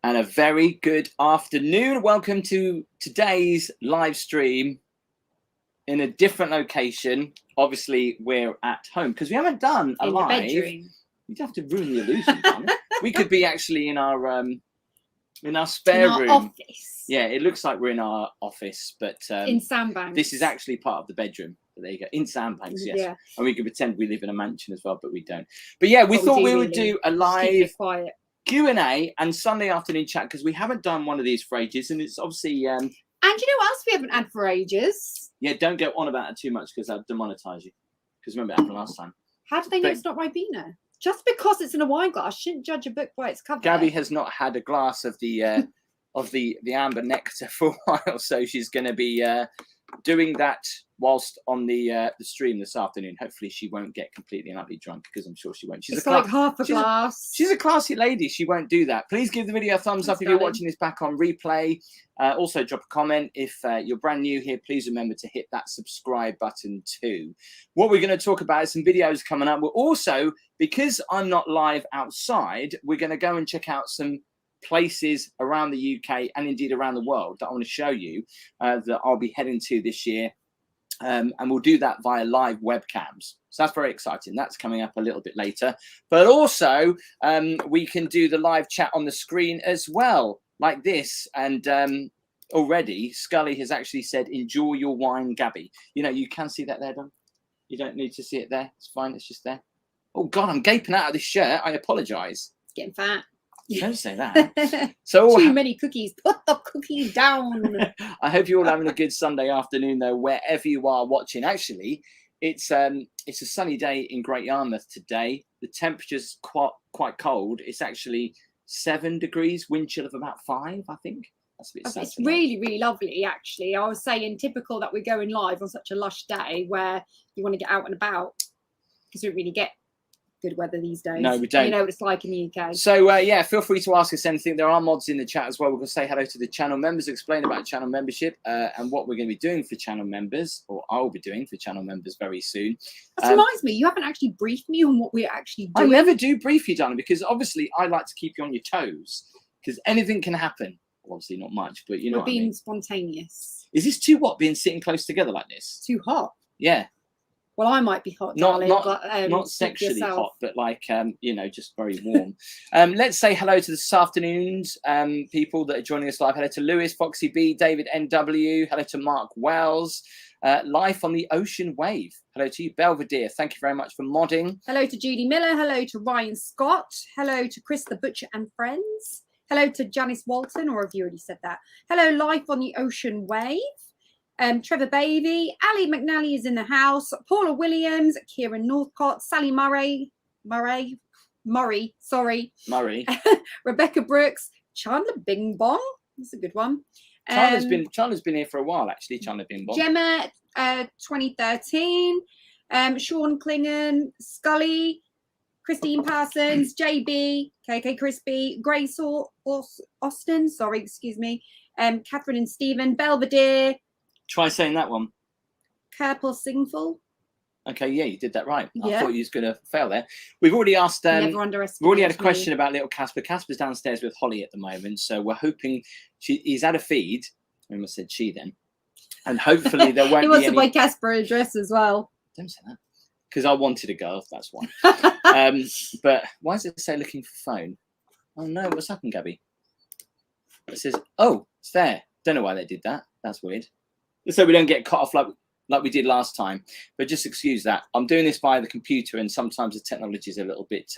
And a very good afternoon. Welcome to today's live stream in a different location. Obviously, we're at home because we haven't done a live. In the bedroom. You'd have to ruin the illusion. We could be actually in our spare room. Office. Yeah, it looks like we're in our office, but in Sandbanks. this is actually part of the bedroom. But there you go, in Sandbanks, yes. Yeah. And we could pretend we live in a mansion as well, but we don't. But yeah, we thought we would do a live Q&A and Sunday afternoon chat because we haven't done one of these for ages, and it's obviously. And you know what else we haven't had for ages? Yeah, don't go on about it too much because I'll demonetize you. Because remember it happened last time. How do they know it's not Ribena? Just because it's in a wine glass, shouldn't judge a book by its cover. Gabby has not had a glass of the amber nectar for a while, so she's going to be doing that whilst on the stream this afternoon. Hopefully, she won't get completely and utterly drunk because I'm sure she won't. It's like half a glass. She's a classy lady. She won't do that. Please give the video a thumbs up if you're watching this back on replay. Also, drop a comment if you're brand new here. Please remember to hit that subscribe button too. What we're going to talk about is some videos coming up. We're also, because I'm not live outside, we're going to go and check out some places around the UK and indeed around the world that I want to show you that I'll be heading to this year. And we'll do that via live webcams. So that's very exciting. That's coming up a little bit later. But also, we can do the live chat on the screen as well, like this. And already, Scully has actually said, enjoy your wine, Gabby. You know, you can see that there, Don. You don't need to see it there. It's fine. It's just there. Oh, God, I'm gaping out of this shirt. I apologise. It's getting fat. Don't say that. So too many cookies. Put the cookies down. I hope you're all having a good Sunday afternoon, though, wherever you are watching. Actually, it's a sunny day in Great Yarmouth today. The temperature's quite cold. It's actually 7 degrees, wind chill of about 5, I think. That's a bit sad. It's really, really lovely, actually. I was saying typical that we're going live on such a lush day where you want to get out and about because we don't really get good weather these days. No, we don't. You know what it's like in the UK. So yeah, feel free to ask us anything. There are mods in the chat as well. We're going to say hello to the channel members, explain about channel membership and what we're going to be doing for channel members, or I'll be doing for channel members very soon. That reminds me, you haven't actually briefed me on what we're actually doing. I never do brief you, Donna, because obviously I like to keep you on your toes because anything can happen. Obviously not much, but you know we're being spontaneous. Is this too what, being sitting close together like this? Too hot. Yeah. Well, I might be hot, darling. Not sexually hot, but like, you know, just very warm. Let's say hello to this afternoon's people that are joining us live. Hello to Lewis, Foxy B, David NW. Hello to Mark Wells. Life on the Ocean Wave. Hello to you, Belvedere. Thank you very much for modding. Hello to Judy Miller. Hello to Ryan Scott. Hello to Chris the Butcher and Friends. Hello to Janice Walton, or have you already said that? Hello, Life on the Ocean Wave. Trevor Baby, Ali McNally is in the house, Paula Williams, Kieran Northcott, Sally Murray, Rebecca Brooks, Chandler Bing Bong, that's a good one. Chandler's been here for a while actually. Chandler Bing Bong. Gemma, 2013, Sean Klingon, Scully, Christine Parsons, JB, KK Crispy, Grace Austin, Catherine and Stephen, Belvedere. Try saying that one. Purple Singful. Okay, yeah, you did that right. Yeah. I thought you was going to fail there. We've already asked. Never underestimate. We've already had a question about little Casper. Casper's downstairs with Holly at the moment, so we're hoping he's had a feed. I almost said she then, and hopefully there won't. He wants to buy Casper a dress as well. Don't say that, because I wanted a girl. That's why. But why does it say looking for phone? Oh no, what's happened, Gabby? It says, oh, it's there. Don't know why they did that. That's weird. So we don't get cut off like we did last time. But just excuse that. I'm doing this via the computer, and sometimes the technology is a little bit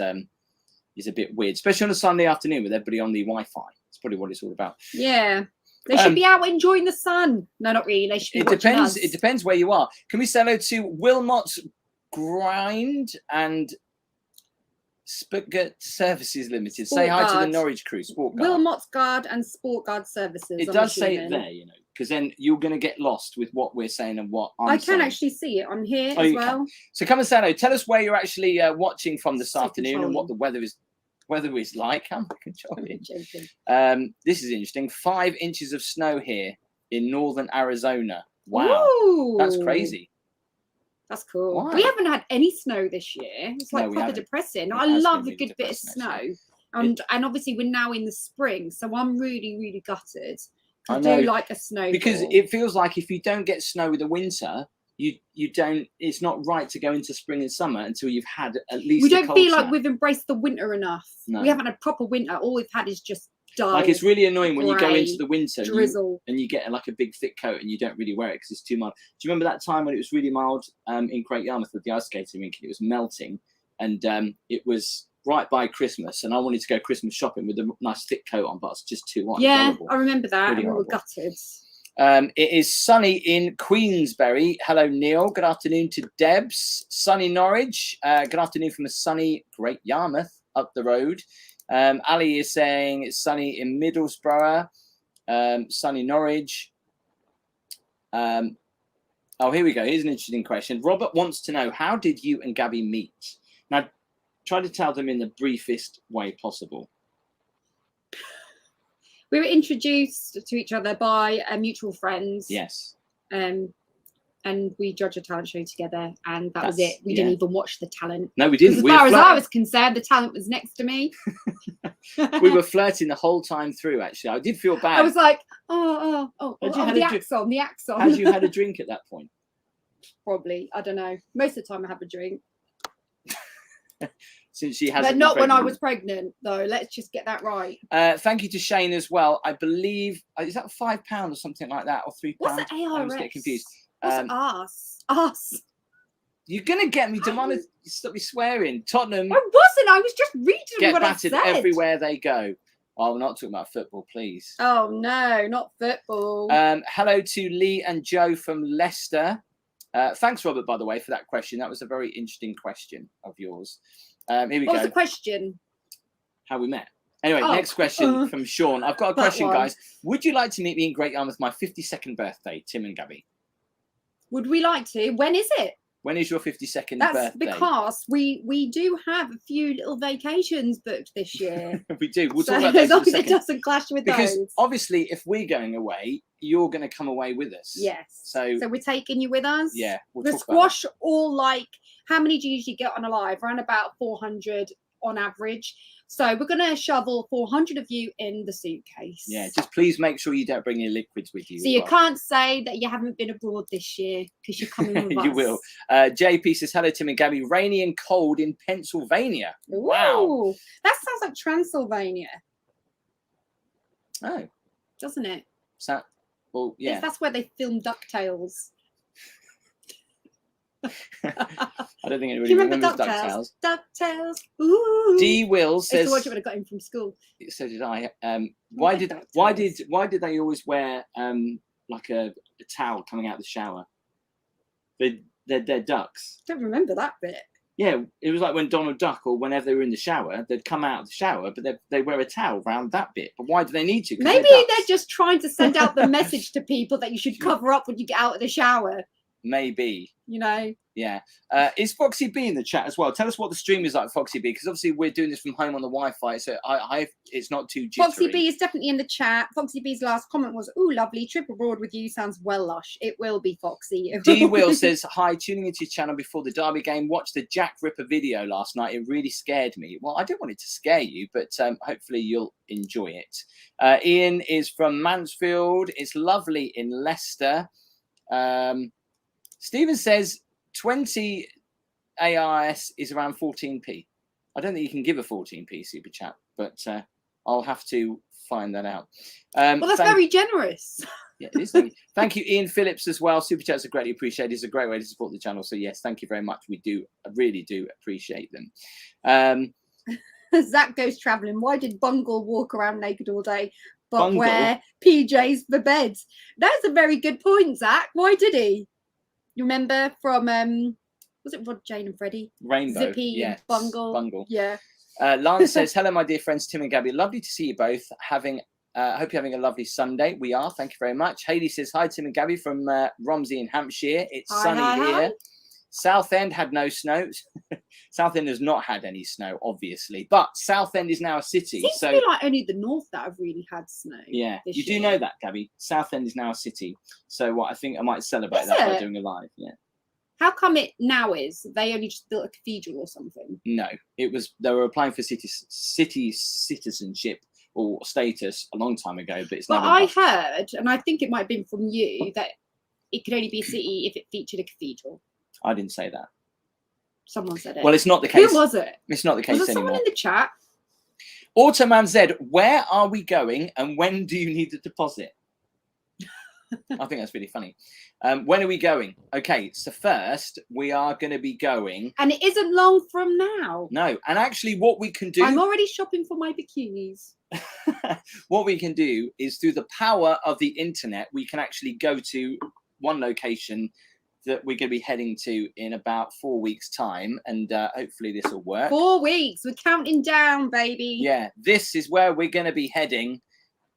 weird, especially on a Sunday afternoon with everybody on the Wi-Fi. It's probably what it's all about. Yeah, they should be out enjoying the sun. No, not really. They should be watching us. It depends where you are. Can we say hello to Wilmot's Grind and Sputgert Services Limited? Say hi to the Norwich crew. Sport Guard. Wilmot's Guard and Sport Guard Services. It does say it there, you know, because then you're going to get lost with what we're saying and what I'm saying. I can actually see it on here as well. Can. So come and say hello. Tell us where you're actually watching from this afternoon and what the weather is like. I'm controlling. This is interesting. 5 inches of snow here in northern Arizona. Wow. Ooh. That's crazy. That's cool. Why? We haven't had any snow this year. It's like proper depressing. I love a good bit of snow. And obviously we're now in the spring, so I'm really, really gutted. I I know, do like a snowfall. because it feels like if you don't get snow with the winter, you don't. It's not right to go into spring and summer until you've had at least. We don't feel snap. like we've embraced the winter enough. No. We haven't had proper winter. All we've had is just dull. Like, it's really annoying when you go grey, into the winter drizzle, and you get like a big thick coat and you don't really wear it because it's too mild. Do you remember that time when it was really mild in Great Yarmouth with the ice skating rink? It was melting, and it was right by Christmas, and I wanted to go Christmas shopping with a nice thick coat on, but it's just too hot. Yeah, I remember that. Really and we were horrible. gutted. It is sunny in Queensbury. Hello, Neil. Good afternoon to Debs. Sunny Norwich. Good afternoon from a sunny Great Yarmouth up the road. Ali is saying it's sunny in Middlesbrough. Sunny Norwich. Oh, here we go. Here's an interesting question. Robert wants to know, how did you and Gabby meet? Now, try to tell them in the briefest way possible. We were introduced to each other by mutual friends. Yes. And we judged a talent show together, and that was it. We didn't even watch the talent. No, we didn't. As far as I was concerned, the talent was next to me. We were flirting the whole time through, actually. I did feel bad. I was like, the accent. Had you had a drink at that point? Probably. I don't know. Most of the time I have a drink. Since she hasn't. But not when I was pregnant, though. Let's just get that right. Thank you to Shane as well. I believe, is that £5 or something like that, or £3? What's the ARS? I was getting confused. What's us? You're going to get me demonished. Stop me swearing. Tottenham. I wasn't. I was just reading what I said. Get battered everywhere they go. Oh, we're not talking about football, please. Oh, no, not football. Hello to Lee and Joe from Leicester. Thanks, Robert, by the way, for that question. That was a very interesting question of yours. Here we go. What was the question? How we met. Anyway, next question from Sean. I've got a question, guys. Would you like to meet me in Great Yarmouth, my 52nd birthday, Tim and Gabby? Would we like to? When is it? When is your 52nd birthday? That's because we do have a few little vacations booked this year. We do. We'll so talk about those as long as in a it doesn't clash with because those. Obviously, if we're going away, you're going to come away with us. Yes. So we're taking you with us. Yeah. The squash, all like, how many do you usually get on a live? Around about 400 on average. So we're going to shovel 400 of you in the suitcase. Yeah, just please make sure you don't bring any liquids with you. So you can't say that you haven't been abroad this year because you're coming with us. You will. JP says, hello, Tim and Gabby. Rainy and cold in Pennsylvania. Ooh, wow. That sounds like Transylvania. Oh. Doesn't it? Well, yeah. That's where they filmed DuckTales. I don't think anybody remembers DuckTales. DuckTales. Ooh. D. Will says. I used to watch it when I got him from school. So did I. Why did they always wear like a towel coming out of the shower? They're ducks. Don't remember that bit. Yeah, it was like when Donald Duck, or whenever they were in the shower, they'd come out of the shower, but they wear a towel around that bit. But why do they need to? Maybe they're just trying to send out the message to people that you should cover up when you get out of the shower. Maybe. You know. Yeah. Is Foxy B in the chat as well? Tell us what the stream is like, Foxy B, because obviously we're doing this from home on the Wi-Fi, so it's not too jittery. Foxy B is definitely in the chat. Foxy B's last comment was, "Ooh, lovely trip abroad with you sounds well lush." It will be, Foxy. D. Will says, "Hi, tuning into your channel before the Derby game. Watched the Jack Ripper video last night. It really scared me." Well, I don't want it to scare you, but hopefully you'll enjoy it. Ian is from Mansfield. It's lovely in Leicester. Stephen says 20 ARS is around 14p. I don't think you can give a 14p super chat, but I'll have to find that out. Well, that's very generous. Yeah, it is. Thank you, Ian Phillips, as well. Super chats are greatly appreciated. It's a great way to support the channel. So yes, thank you very much. We really do appreciate them. Zach goes travelling. Why did Bungle walk around naked all day, but Bungle? wear PJs for bed? That's a very good point, Zach. Why did he? You remember from was it Rod, Jane and Freddie? Rainbow. Zippy, yes. Bungle. Yeah. Lance says, hello, my dear friends, Tim and Gabby. Lovely to see you both. Hope you're having a lovely Sunday. We are. Thank you very much. Hayley says, hi, Tim and Gabby from Romsey in Hampshire. It's sunny here. Hi. Southend had no snow. Southend has not had any snow, obviously, but Southend is now a city. Seems to be like only the north that have really had snow. Yeah, you year. Do know that, Gabby. Southend is now a city. So I think I might celebrate that by doing a live. Yeah. How come it now is? They only just built a cathedral or something? No, it was they were applying for city citizenship or status a long time ago, but it's But now I been passed. heard, and I think it might have been from you, that it could only be a city if it featured a cathedral. I didn't say that. Someone said it. Well, it's not the case. Who was it? It's not the case Was it anymore. someone in the chat? Automan Z, where are we going and when do you need the deposit? I think that's really funny. When are we going? Okay, so first we are going to be going. And it isn't long from now. No, and actually what we can do. I'm already shopping for my bikinis. What we can do is through the power of the internet, we can actually go to one location that we're going to be heading to in about 4 weeks' time. And hopefully this will work. 4 weeks. We're counting down, baby. Yeah, this is where we're going to be heading.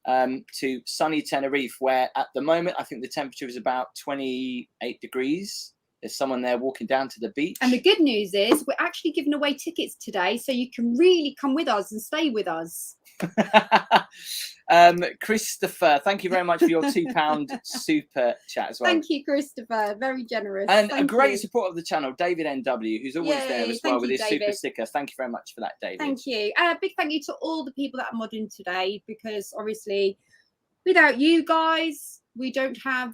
To sunny Tenerife, where at the moment I think the temperature is about 28 degrees. There's someone there walking down to the beach. And the good news is we're actually giving away tickets today, so you can really come with us and stay with us. Christopher, thank you very much for your £2 super chat as well. Thank you, Christopher. Very generous. And Thank a great you. support of the channel, David NW, who's always there Yay, as well thank with you, his super David. sticker. Thank you very much for that, David. Thank you. And a big thank you to all the people that are modding today, because obviously without you guys, we don't have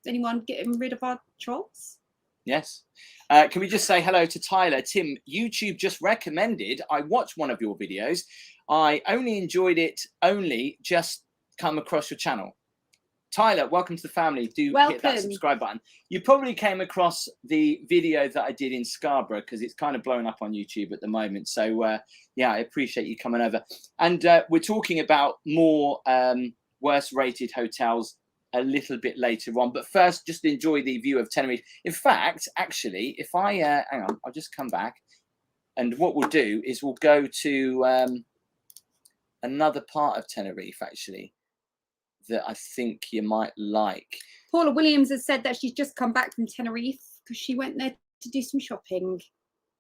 anyone getting rid of our trolls. Yes. Can we just say hello to Tyler? Tim, YouTube just recommended I watch one of your videos. I only enjoyed it, just come across your channel. Tyler, welcome to the family. Do hit that subscribe button. You probably came across the video that I did in Scarborough because it's kind of blown up on YouTube at the moment. So, yeah, I appreciate you coming over. And we're talking about more worst rated hotels a little bit later on. But first, just enjoy the view of Tenerife. In fact, actually, if I, hang on, I'll just come back. And what we'll do is we'll go to another part of Tenerife, actually, that I think you might like. Paula Williams has said that she's just come back from Tenerife because she went there to do some shopping.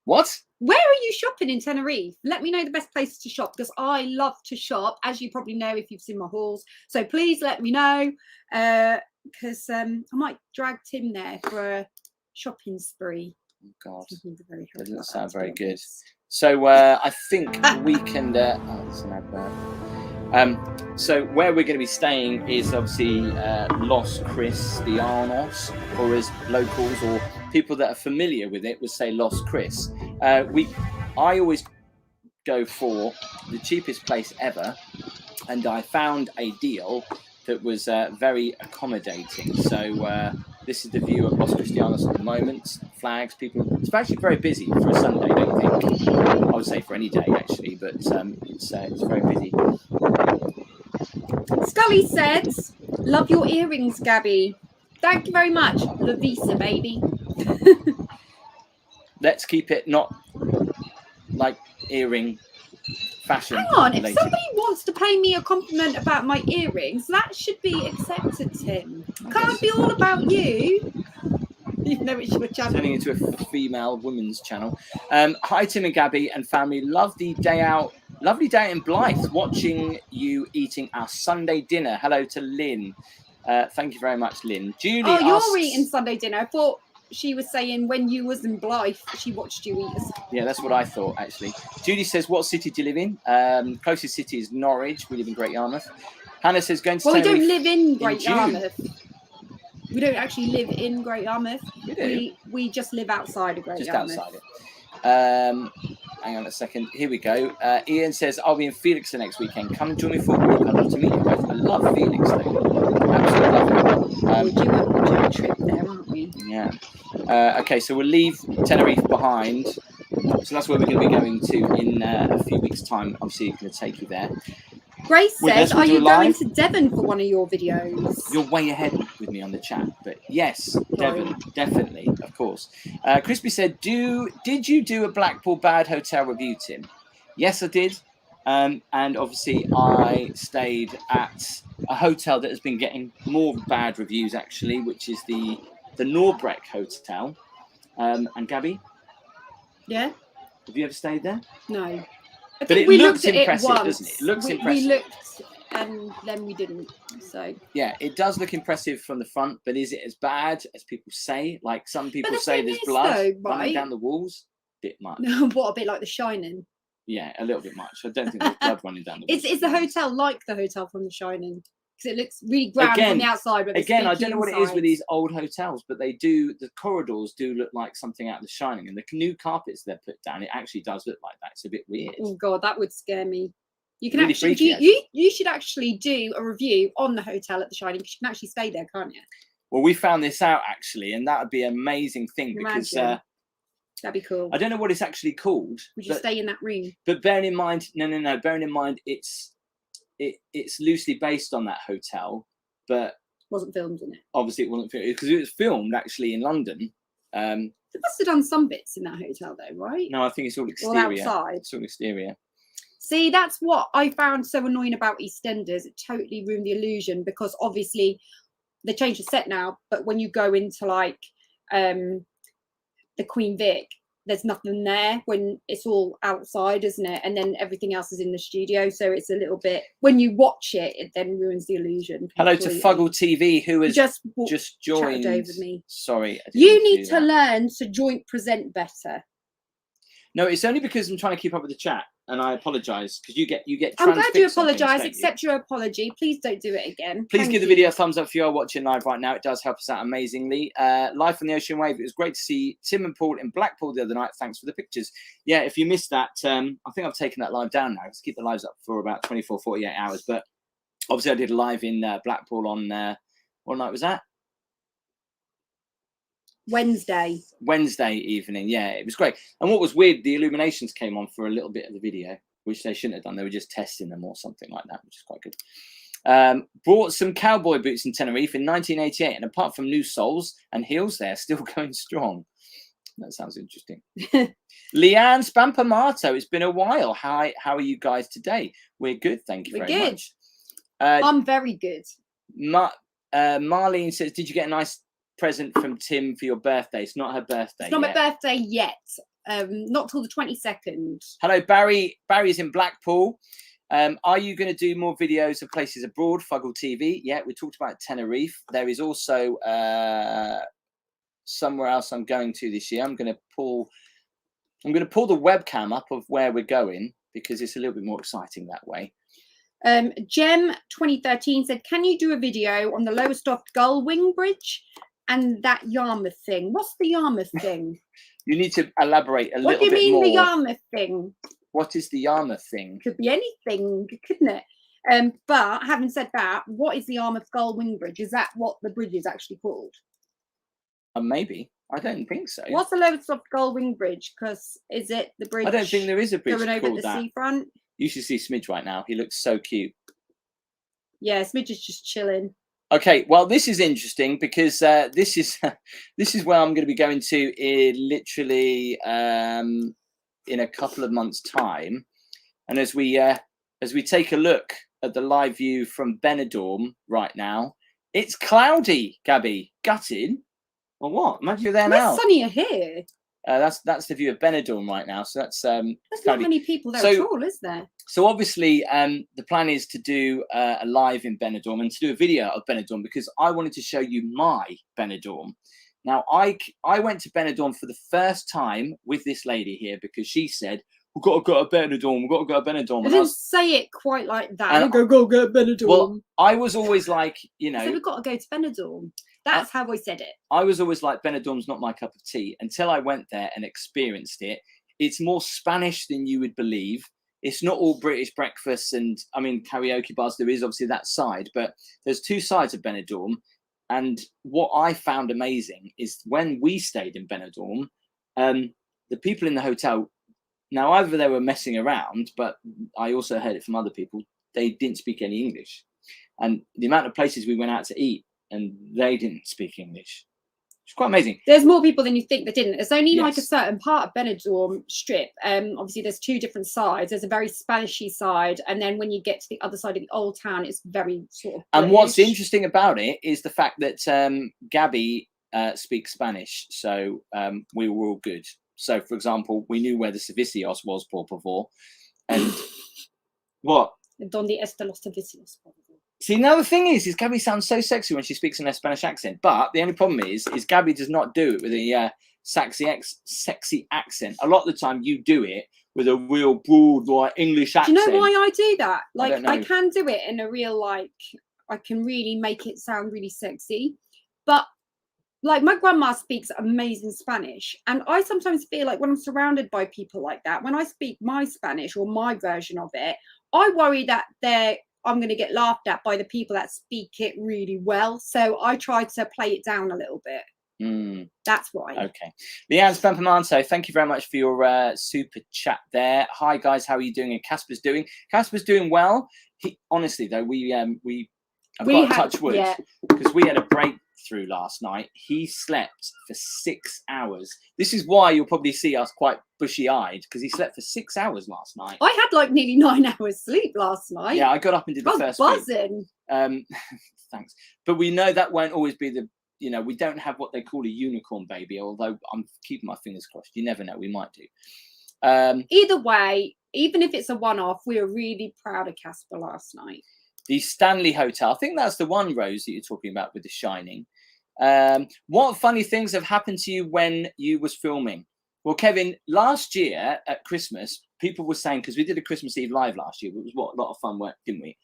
What? Where are you shopping in Tenerife? Let me know the best places to shop, because I love to shop, as you probably know if you've seen my hauls. So please let me know, because I might drag Tim there for a shopping spree. Oh, God. Very that doesn't sound very good. Honest. So I think we can... oh, there's an advert. So where we're going to be staying is obviously Los Cristianos, or as locals or people that are familiar with it would say Los Cris. I always go for the cheapest place ever, and I found a deal that was very accommodating. So this is the view of Los Cristianos at the moment. Flags, people. It's actually very busy for a Sunday, don't you think? I would say for any day actually, but it's very busy. Scully said, "Love your earrings, Gabby." Thank you very much. La Visa, baby. Let's keep it not like earring fashion. Hang on, related. if somebody wants to pay me a compliment about my earrings, that should be accepted, Tim. Can't be all about you. Even though it's your channel. Turning into a female women's channel. Hi, Tim and Gabby and family. Lovely day out in Blythe. Watching you eating our Sunday dinner. Hello to Lynn. Thank you very much, Lynn. Julie asks, you're eating Sunday dinner. I thought she was saying when you was in Blythe, she watched you eat. Yeah, that's what I thought, actually. Julie says, what city do you live in? Closest city is Norwich. We live in Great Yarmouth. Hannah says, going to Well, we Tenerife don't live in Great June. Yarmouth. We don't actually live in Great Yarmouth. We do. We just live outside of Great Yarmouth. Just outside it. Hang on a second. Here we go. Ian says, I'll be in Felix the next weekend. Come and join me for a walk. I'd love to meet you both. I love Felix, though. Absolutely love it. We're due a trip there, aren't we? Yeah. Okay, so we'll leave Tenerife behind. So that's where we're going to be going to in a few weeks' time. Obviously, going to take you there. Grace says, are you going live? to Devon for one of your videos? You're way ahead with me on the chat, but yes, Devon, definitely, of course. Crispy said, did you do a Blackpool Bad Hotel review, Tim? Yes, I did. And obviously, I stayed at a hotel that has been getting more bad reviews, actually, which is the Norwich Hotel. And Gabby? Yeah? Have you ever stayed there? No. But it looks impressive, doesn't it? It looks impressive. We looked and then we didn't. So yeah, it does look impressive from the front, but is it as bad as people say? Like some people say there's blood running down the walls. Bit much. What, a bit like The Shining? Yeah, a little bit much. I don't think there's blood running down the walls. Is the hotel like the hotel from The Shining? Because it looks really grand from the outside. But again, I don't know what it is with these old hotels, but they do. The corridors do look like something out of The Shining, and the new carpets they're put down, it actually does look like that. It's a bit weird. Oh God, that would scare me. You can really actually freaky, you should actually do a review on the hotel at The Shining, because you can actually stay there, can't you? Well, we found this out actually, and that would be an amazing thing because that'd be cool. I don't know what it's actually called. Would you stay in that room? But bearing in mind, no. Bearing in mind, it's loosely based on that hotel, but wasn't filmed in it. Obviously, it wasn't filmed because it was filmed actually in London. They must have done some bits in that hotel, though, right? No, I think it's all exterior. All outside. It's all exterior. See, that's what I found so annoying about EastEnders. It totally ruined the illusion, because obviously they changed the set now, but when you go into like the Queen Vic, there's nothing there when it's all outside, isn't it? And then everything else is in the studio, so it's a little bit, when you watch it, it then ruins the illusion. Hello to Fuggle TV, who has just joined. Over me. Sorry, you need to learn to joint present better. No, it's only because I'm trying to keep up with the chat, and I apologise because you get. I'm glad you apologise. Accept your apology. Please don't do it again. Please give the video a thumbs up if you are watching live right now. It does help us out amazingly. Live on the Ocean Wave. It was great to see Tim and Paul in Blackpool the other night. Thanks for the pictures. Yeah, if you missed that, I think I've taken that live down now. Let's keep the lives up for about 24, 48 hours. But obviously, I did a live in Blackpool on what night was that? Wednesday evening. Yeah, it was great. And what was weird, the illuminations came on for a little bit of the video, which they shouldn't have done. They were just testing them or something like that, which is quite good. Bought some cowboy boots in Tenerife in 1988, and apart from new soles and heels, they're still going strong. That sounds interesting. Leanne Spampamato, it's been a while. How are you guys today? We're good, thank you very much. I'm very good. Marlene says, did you get a nice present from Tim for your birthday? It's not her birthday. It's not my birthday yet. Not till the 22nd. Hello, Barry. Barry's in Blackpool. Are you going to do more videos of places abroad? Fuggle TV. Yeah, we talked about Tenerife. There is also somewhere else I'm going to this year. I'm going to pull the webcam up of where we're going because it's a little bit more exciting that way. Gem 2013 said, can you do a video on the Lowestoft Gull Wing Bridge and that Yarmouth thing? What's the Yarmouth thing? You need to elaborate a little bit more. What do you mean the Yarmouth thing? What is the Yarmouth thing? Could be anything, couldn't it? But having said that, what is the Yarmouth Gull Wing Bridge? Is that what the bridge is actually called? Maybe. I don't think so. What's the Lowestoft Gull Wing Bridge? Because is it the bridge? I don't think there is a bridge going over called the that. seafront. You should see Smidge right now. He looks so cute. Yeah, Smidge is just chilling. Okay, well, this is interesting because this is where I'm going to be going to literally in a couple of months' time. And as we take a look at the live view from Benidorm right now, it's cloudy. Gabby, gutted. Well, what? Imagine you're there now. It's sunnier here. That's the view of Benidorm right now. So that's there's not many people there at all, is there? So obviously, the plan is to do a live in Benidorm and to do a video of Benidorm because I wanted to show you my Benidorm. Now, I went to Benidorm for the first time with this lady here because she said, we've got to go to Benidorm, we've got to go to Benidorm. I didn't say it quite like that. Go get Benidorm. Well, I was always like, you know. So we've got to go to Benidorm. That's how I said it. I was always like, Benidorm's not my cup of tea until I went there and experienced it. It's more Spanish than you would believe. It's not all British breakfasts and, I mean, karaoke bars. There is obviously that side, but there's two sides of Benidorm. And what I found amazing is when we stayed in Benidorm, the people in the hotel, now either they were messing around, but I also heard it from other people, they didn't speak any English. And the amount of places we went out to eat, and they didn't speak English. It's quite amazing. There's more people than you think that didn't. There's only like a certain part of Benidorm strip. Obviously, there's two different sides. There's a very Spanishy side, and then when you get to the other side of the old town, it's very sort of British. And what's interesting about it is the fact that Gabby speaks Spanish, so we were all good. So, for example, we knew where the Servicios was, por favor. And what? Donde está los servicios? See, now the thing is Gabby sounds so sexy when she speaks in a Spanish accent. But the only problem is Gabby does not do it with a sexy accent. A lot of the time, you do it with a real broad, like English accent. Do you know why I do that? Like, I can do it in a real, like, I can really make it sound really sexy. But like, my grandma speaks amazing Spanish, and I sometimes feel like when I'm surrounded by people like that, when I speak my Spanish or my version of it, I worry that I'm going to get laughed at by the people that speak it really well. So I try to play it down a little bit. That's why. Okay. Leanne Spampamanto, thank you very much for your super chat there. Hi guys, how are you doing? And Casper's doing well. Honestly though, I've got to touch wood because we had a breakthrough last night. He slept for 6 hours. This is why you'll probably see us quite bushy-eyed, because he slept for 6 hours last night. I had like nearly 9 hours sleep last night. Yeah, I got up and did the first buzzing. Thanks. But we know that won't always be we don't have what they call a unicorn baby, although I'm keeping my fingers crossed. You never know, we might do. Either way, even if it's a one-off, we were really proud of Casper last night. The Stanley Hotel. I think that's the one, Rose, that you're talking about with The Shining. What funny things have happened to you when you was filming? Well, Kevin, last year at Christmas, people were saying, because we did a Christmas Eve live last year, it was a lot of fun work, didn't we?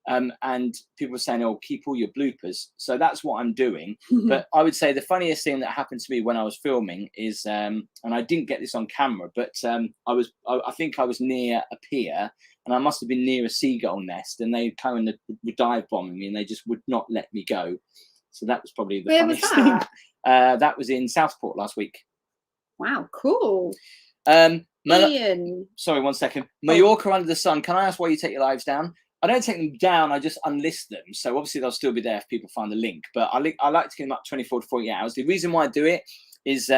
And people were saying, oh, keep all your bloopers. So that's what I'm doing. But I would say the funniest thing that happened to me when I was filming is, and I didn't get this on camera, but I think I was near a pier, and I must have been near a seagull nest, and they kind of were dive bombing me, and they just would not let me go. So that was probably the funniest thing. That was in Southport last week. Wow, cool. Ian. Sorry, 1 second. Mallorca Under the Sun. Can I ask why you take your lives down? I don't take them down, I just unlist them. So obviously they'll still be there if people find the link. But I like to get them up 24 to 48 hours. The reason why I do it is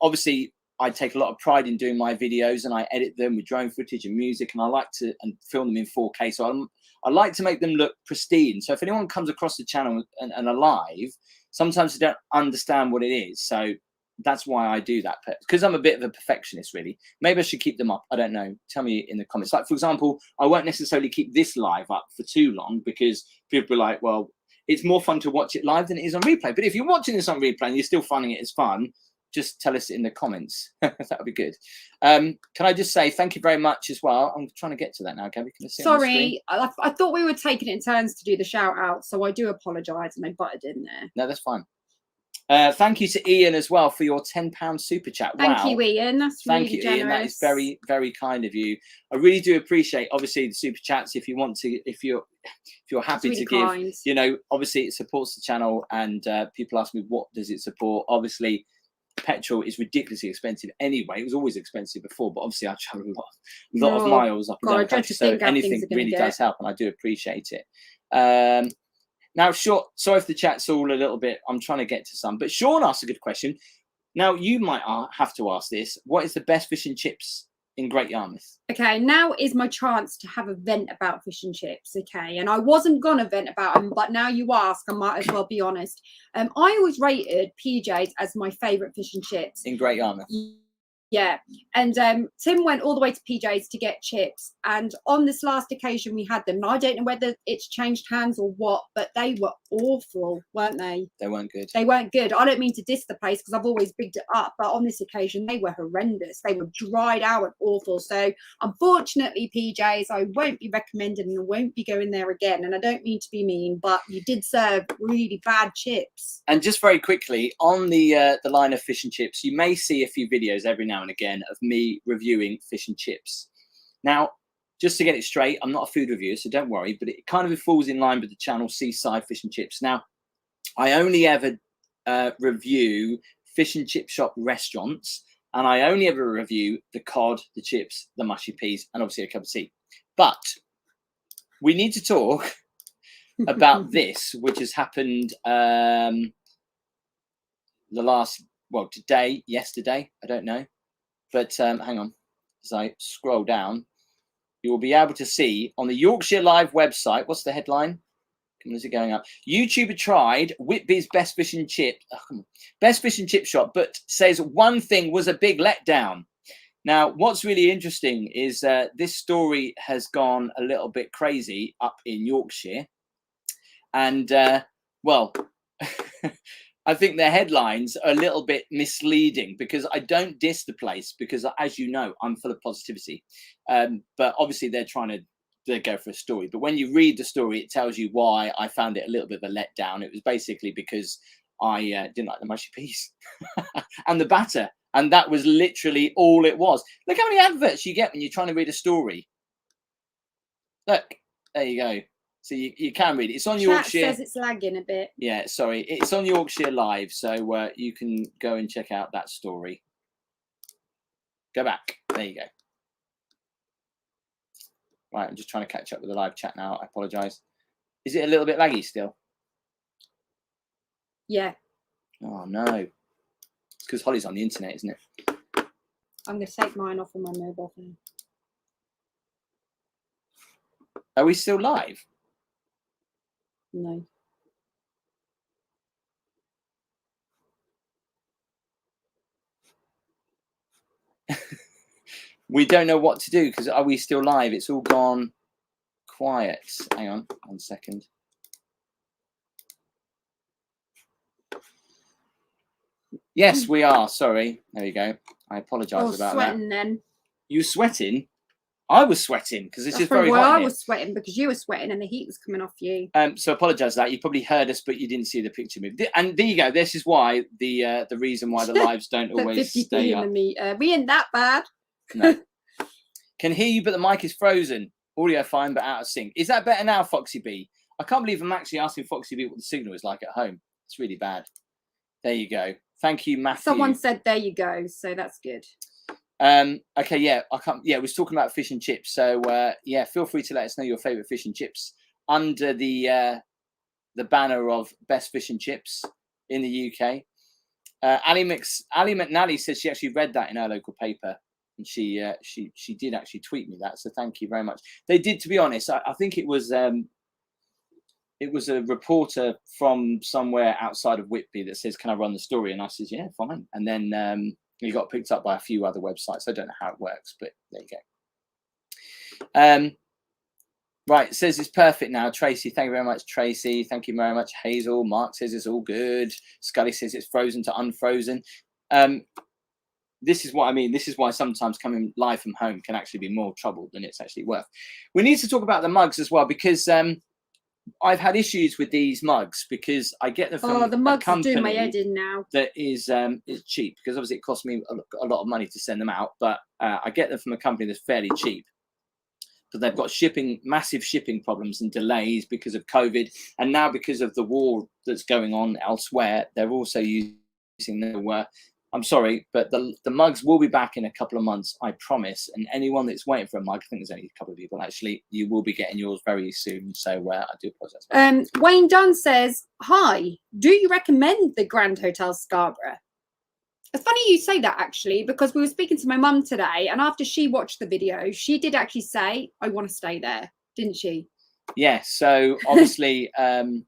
obviously I take a lot of pride in doing my videos, and I edit them with drone footage and music, and I like to film them in 4K. So I like to make them look pristine. So if anyone comes across the channel and are live, sometimes they don't understand what it is. So that's why I do that, because I'm a bit of a perfectionist, really. Maybe I should keep them up. I don't know. Tell me in the comments. Like, for example, I won't necessarily keep this live up for too long, because people are like, well, it's more fun to watch it live than it is on replay. But if you're watching this on replay and you're still finding it as fun, just tell us in the comments. That would be good. Can I just say thank you very much as well? I'm trying to get to that now, Gabby. Can I see? Sorry, I thought we were taking it in turns to do the shout out, so I do apologise, and I butted in there. No, that's fine. Thank you to Ian as well for your £10 super chat. Thank you, Ian. That's really generous. Thank you, Ian. That is very, very kind of you. I really do appreciate, obviously, the super chats. If you want to, if you're happy really to give, you know, obviously it supports the channel, and people ask me, what does it support? Obviously, petrol is ridiculously expensive anyway. It was always expensive before, but obviously I travel a lot of miles up and down the country, so anything really does help, and I do appreciate it. Now, sorry if the chat's all a little bit, I'm trying to get to some, but Sean asked a good question. Now, you might have to ask this. What is the best fish and chips in Great Yarmouth? Okay, now is my chance to have a vent about fish and chips, okay? And I wasn't going to vent about them, but now you ask, I might as well be honest. I always rated PJ's as my favourite fish and chips. In Great Yarmouth? Yeah, and Tim went all the way to PJ's to get chips, and on this last occasion we had them, and I don't know whether it's changed hands or what, but they were awful, weren't they? They weren't good. They weren't good. I don't mean to diss the place, because I've always bigged it up, but on this occasion they were horrendous. They were dried out and awful. So unfortunately, PJ's, I won't be recommending, and I won't be going there again. And I don't mean to be mean, but you did serve really bad chips. And just very quickly, on the line of fish and chips, you may see a few videos every now and again of me reviewing fish and chips. Now, just to get it straight, I'm not a food reviewer, so don't worry, but it kind of falls in line with the channel Seaside Fish and Chips. Now, I only ever review fish and chip shop restaurants, and I only ever review the cod, the chips, the mushy peas, and obviously a cup of tea. But we need to talk about this, which has happened the last, well, today, yesterday, I don't know. But hang on, as I scroll down, you will be able to see on the Yorkshire Live website. What's the headline? Is it going up? YouTuber tried Whitby's best fish and chip shop, but says one thing was a big letdown. Now, what's really interesting is this story has gone a little bit crazy up in Yorkshire. And, well, I think the headlines are a little bit misleading because I don't diss the place because, as you know, I'm full of positivity. But obviously they're trying to go for a story. But when you read the story, it tells you why I found it a little bit of a letdown. It was basically because I didn't like the mushy peas and the batter. And that was literally all it was. Look how many adverts you get when you're trying to read a story. Look, there you go. So you can read it. It's on Chat Yorkshire. says it's lagging a bit. Yeah, sorry. It's on Yorkshire Live. So you can go and check out that story. Go back. There you go. Right, I'm just trying to catch up with the live chat now. I apologise. Is it a little bit laggy still? Yeah. Oh, no. It's because Holly's on the internet, isn't it? I'm going to take mine off on my mobile phone. Are we still live? No. We don't know what to do because are we still live? It's all gone quiet. Hang on 1 second. Yes, we are. Sorry. There you go. I apologise about sweating that. Then. You sweating? I was sweating because this is very hot. Well, I was sweating because you were sweating and the heat was coming off you. So apologise for that. You probably heard us, but you didn't see the picture move. And there you go. This is why the reason why the lives don't always stay up. We ain't that bad. No. Can hear you, but the mic is frozen. Audio fine, but out of sync. Is that better now, Foxy B? I can't believe I'm actually asking Foxy B what the signal is like at home. It's really bad. There you go. Thank you, Matthew. Someone said there you go, so that's good. Okay, yeah, we was talking about fish and chips. So yeah, feel free to let us know your favourite fish and chips under the banner of best fish and chips in the UK. Ali McNally says she actually read that in her local paper, and she did actually tweet me that. So thank you very much. They did, to be honest. I think it was a reporter from somewhere outside of Whitby that says, "Can I run the story?" And I says, "Yeah, fine." And then he got picked up by a few other websites. I don't know how it works, but there you go. Right, it says it's perfect now. Tracy, thank you very much, Tracy. Thank you very much, Hazel. Mark says it's all good. Scully says it's frozen to unfrozen. This is what I mean. This is why sometimes coming live from home can actually be more trouble than it's actually worth. We need to talk about the mugs as well, because I've had issues with these mugs because I get them from the mugs a company do my head in now. that is cheap, because obviously it costs me a lot of money to send them out, but I get them from a company that's fairly cheap. But they've got massive shipping problems and delays because of COVID, and now because of the war that's going on elsewhere, they're also using their. I'm sorry, but the mugs will be back in a couple of months, I promise. And anyone that's waiting for a mug, I think there's only a couple of people actually, you will be getting yours very soon. So I do apologise. Wayne Dunn says, "Hi, do you recommend the Grand Hotel Scarborough?" It's funny you say that, actually, because we were speaking to my mum today, and after she watched the video, she did actually say, "I want to stay there," didn't she? Yeah. So obviously, hang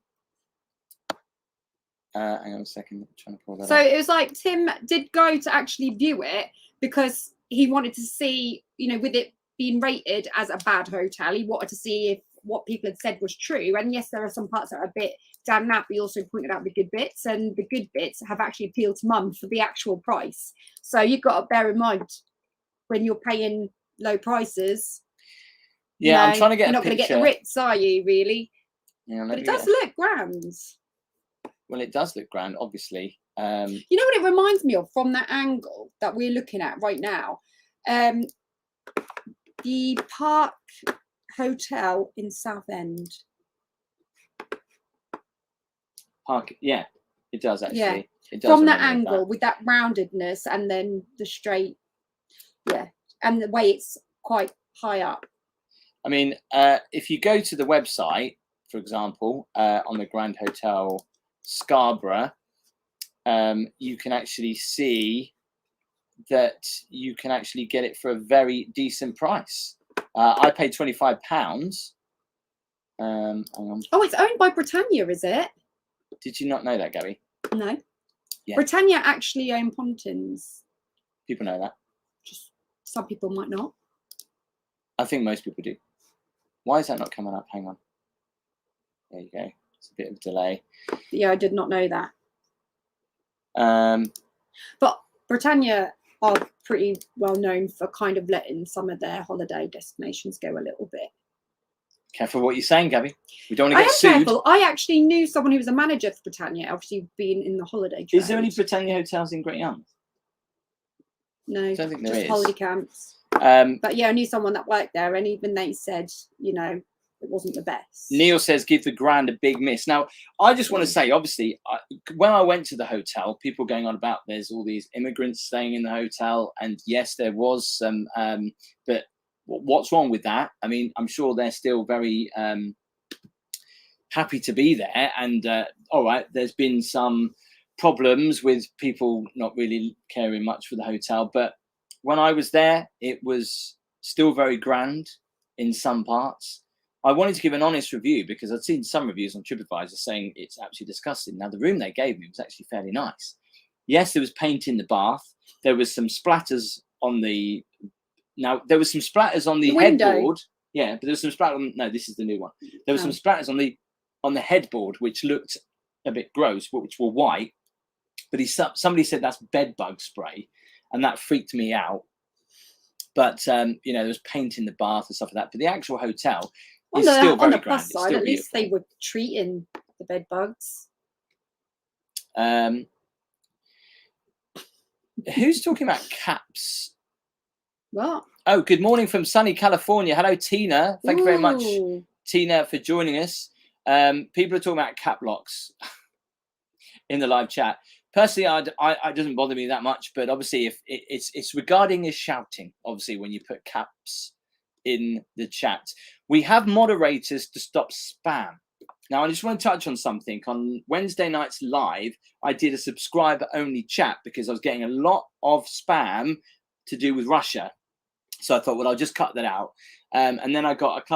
on a second, I'm trying to pull that up. So it was like Tim did go to actually view it because he wanted to see, with it being rated as a bad hotel, he wanted to see if what people had said was true. And yes, there are some parts that are a bit damn that, but he also pointed out the good bits, and the good bits have actually appealed to mum for the actual price. So you've got to bear in mind when you're paying low prices. Yeah, I'm trying to get you're not going to get the Ritz, are you, really? Yeah, but it does look grand. Well, it does look grand, obviously. You know what it reminds me of from that angle that we're looking at right now? The Park Hotel in Southend. Park, yeah, it does actually. Yeah, it does from that angle with that roundedness and then the straight, yeah, and the way it's quite high up. I mean, if you go to the website, for example, on the Grand Hotel Scarborough, you can actually see that you can actually get it for a very decent price. I paid £25. Hang on. Oh, it's owned by Britannia, is it? Did you not know that, Gabby? No. Yeah. Britannia actually own Pontins. People know that. Just Some people might not. I think most people do. Why is that not coming up? Hang on. There you go. It's a bit of a delay. Yeah, I did not know that. Um, But Britannia are pretty well known for kind of letting some of their holiday destinations go a little bit. Careful what you're saying, Gabby. We don't want to I get am sued. careful. I actually knew someone who was a manager for Britannia, obviously being in the holiday trade. Is there any Britannia hotels in Great Yarmouth? No, I don't think there just is. holiday camps. But yeah, I knew someone that worked there, and even they said, you know, it wasn't the best. Neil says, give the Grand a big miss. Now, I just want to say, obviously, when I went to the hotel, people going on about there's all these immigrants staying in the hotel. And yes, there was some, but what's wrong with that? I mean, I'm sure they're still very happy to be there. And all right, there's been some problems with people not really caring much for the hotel. But when I was there, it was still very grand in some parts. I wanted to give an honest review because I'd seen some reviews on TripAdvisor saying it's absolutely disgusting. Now, the room they gave me was actually fairly nice. Yes, there was paint in the bath. There was some splatters on the... Now, there was some splatters on the headboard. Yeah, but there was some splatters on... No, this is the new one. There was some splatters on the headboard, which looked a bit gross, which were white. But somebody said that's bed bug spray, and that freaked me out. But, you know, there was paint in the bath and stuff like that. But the actual hotel... On the plus side, at least they were treating the bed bugs. Who's talking about caps? What? Oh, good morning from sunny California. Hello, Tina. Thank you very much, Ooh. Tina, for joining us. People are talking about cap locks in the live chat. Personally, it doesn't bother me that much, but obviously, if it's regarding is shouting. Obviously, when you put caps in the chat, we have moderators to stop spam. Now, I just want to touch on something. On Wednesday nights live, I did a subscriber only chat because I was getting a lot of spam to do with Russia. So I thought, well, I'll just cut that out. And then I got I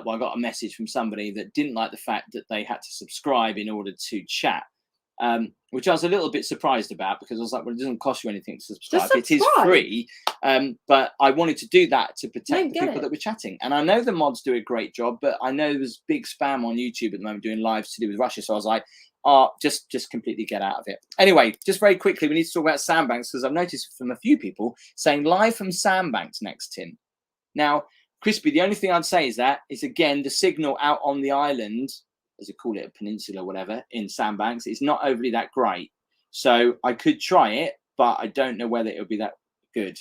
got a message from somebody that didn't like the fact that they had to subscribe in order to chat. Which I was a little bit surprised about because I was like, well, it doesn't cost you anything to subscribe. It is free. But I wanted to do that to protect the people that were chatting. And I know the mods do a great job, but I know there's big spam on YouTube at the moment doing lives to do with Russia. So I was like, oh, just completely get out of it. Anyway, just very quickly, we need to talk about Sandbanks because I've noticed from a few people saying live from Sandbanks next, Tim. Now, Crispy, the only thing I'd say is that is, again, the signal out on the island, as they call it, a peninsula or whatever, in Sandbanks, it's not overly that great. So I could try it, but I don't know whether it'll be that good.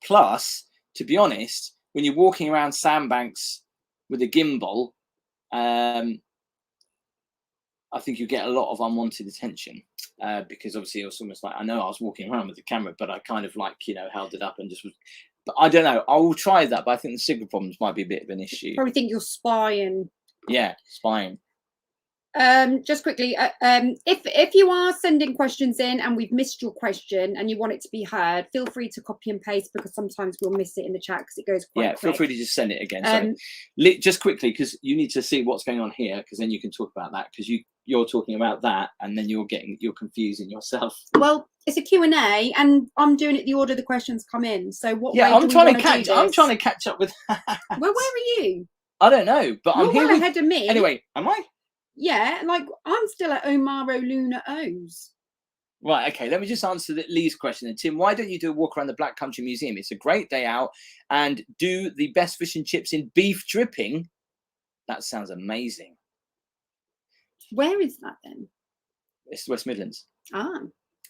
Plus, to be honest, when you're walking around Sandbanks with a gimbal, I think you get a lot of unwanted attention because obviously it was almost like, I know I was walking around with the camera, but I kind of like, you know, held it up and just was, but I don't know. I will try that, but I think the signal problems might be a bit of an issue. Probably think you're spying. Yeah, spying. Just quickly, if you are sending questions in and we've missed your question and you want it to be heard, feel free to copy and paste because sometimes we'll miss it in the chat because it goes quite quick. Feel free to just send it again. Just quickly, because you need to see what's going on here, because then you can talk about that, because you're talking about that and then you're confusing yourself. Well, it's a Q&A and I'm doing it the order the questions come in. So what? Yeah, I'm trying to catch up with. Well, where are you? I don't know, but you're I'm here well ahead of me. Anyway, am I? Yeah, like I'm still at Omaro Luna O's. Right, okay, let me just answer Lee's question then. Tim, why don't you do a walk around the Black Country Museum? It's a great day out, and do the best fish and chips in beef dripping. That sounds amazing. Where is that then? It's the West Midlands. Ah.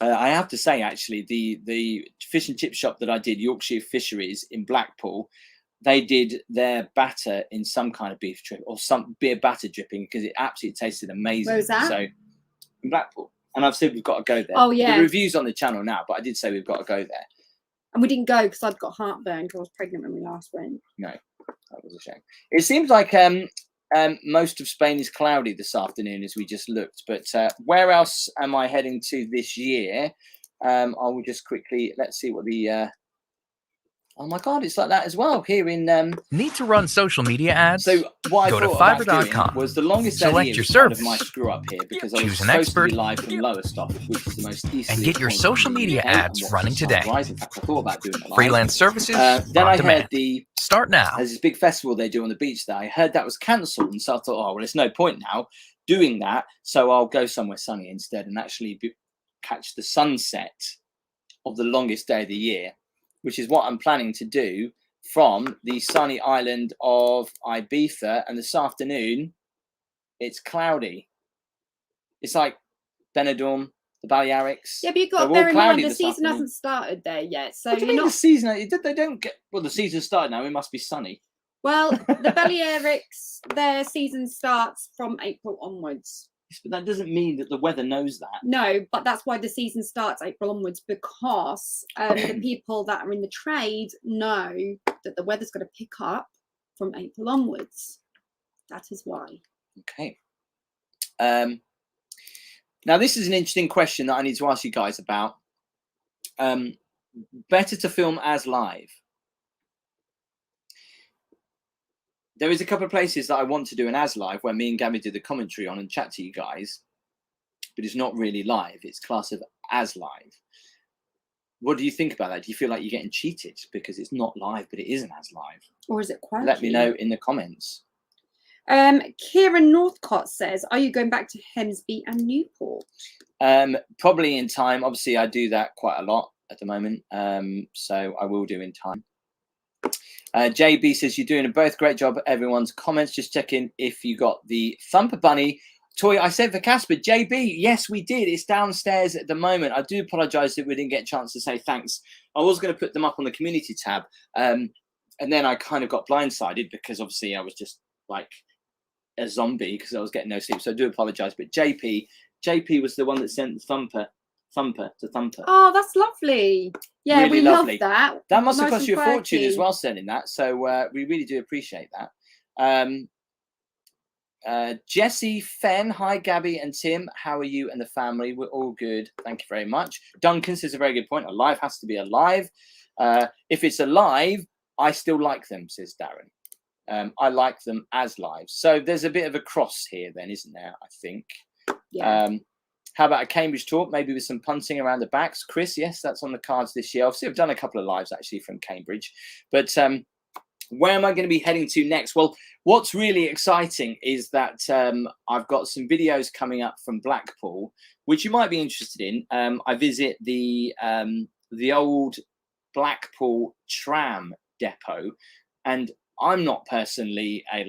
I have to say, actually, the fish and chip shop that I did, Yorkshire Fisheries in Blackpool, they did their batter in some kind of beef drip or some beer batter dripping because it absolutely tasted amazing. Where was that? So in Blackpool. And I've said we've got to go there. Oh, yeah. The review's on the channel now, but I did say we've got to go there. And we didn't go because I'd got heartburn because I was pregnant when we last went. No, that was a shame. It seems like most of Spain is cloudy this afternoon as we just looked. But where else am I heading to this year? I will just quickly, let's see what the Oh my God, it's like that as well here in. Need to run social media ads? So what Go I to thought about fiverr.com. doing was the longest day of the Select year your was kind of service. my screw up here because I was Choose an supposed to expert. be live from Lowestoft, which is the most easterly And get your point social in the media UK, and ads watch running the sun today. rise. In fact, I thought about doing it live. Freelance services Then on I demand. heard Start now. there's this big festival they do on the beach there. I heard that was cancelled, and so I thought, oh well, there's no point now doing that. So I'll go somewhere sunny instead and actually catch the sunset of the longest day of the year, which is what I'm planning to do from the sunny island of Ibiza. And this afternoon, it's cloudy. It's like Benidorm, the Balearics. Yeah, but you've got to They're bear all in mind cloudy the this season afternoon. hasn't started there yet. So What do you you're mean not. the season? They don't get. Well, the season's started now. It must be sunny. Well, the Balearics, their season starts from April onwards. Yes, but that doesn't mean that the weather knows that. No, but that's why the season starts April onwards, because the people that are in the trade know that the weather's going to pick up from April onwards. That is why. Okay. Now, this is an interesting question that I need to ask you guys about. Better to film as live. There is a couple of places that I want to do an as live where me and Gabby do the commentary on and chat to you guys, but it's not really live. It's class of as live. What do you think about that? Do you feel like you're getting cheated because it's not live, but it isn't as live? Or is it quirky? Let me know in the comments. Kieran Northcott says, are you going back to Hemsby and Newport? Probably in time. Obviously, I do that quite a lot at the moment, so I will do in time. JB says, you're doing a both great job. Everyone's comments. Just checking if you got the Thumper Bunny toy I sent for Casper. JB, yes, we did. It's downstairs at the moment. I do apologise that we didn't get a chance to say thanks. I was going to put them up on the community tab, and then I kind of got blindsided because obviously I was just like a zombie because I was getting no sleep. So I do apologise. But JP was the one that sent the Thumper to Thumper. Oh, that's lovely. Yeah, really we lovely. love that. That must have Nice cost and you a fortune quirky. as well, sending that. So we really do appreciate that. Jesse Fenn, hi Gabby and Tim. How are you and the family? We're all good. Thank you very much. Duncan says a very good point. A live has to be alive. If it's alive, I still like them, says Darren. I like them as live. So there's a bit of a cross here then, isn't there? I think. Yeah. How about a Cambridge talk, maybe with some punting around the backs? Chris, yes, that's on the cards this year. Obviously, I've done a couple of lives actually from Cambridge. But where am I going to be heading to next? Well, what's really exciting is that I've got some videos coming up from Blackpool, which you might be interested in. I visit the old Blackpool tram depot, and I'm not personally a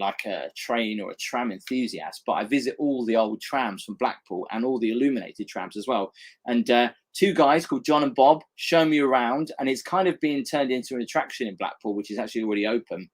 train or a tram enthusiast, but I visit all the old trams from Blackpool and all the illuminated trams as well. And two guys called John and Bob show me around, and it's kind of being turned into an attraction in Blackpool, which is actually already open.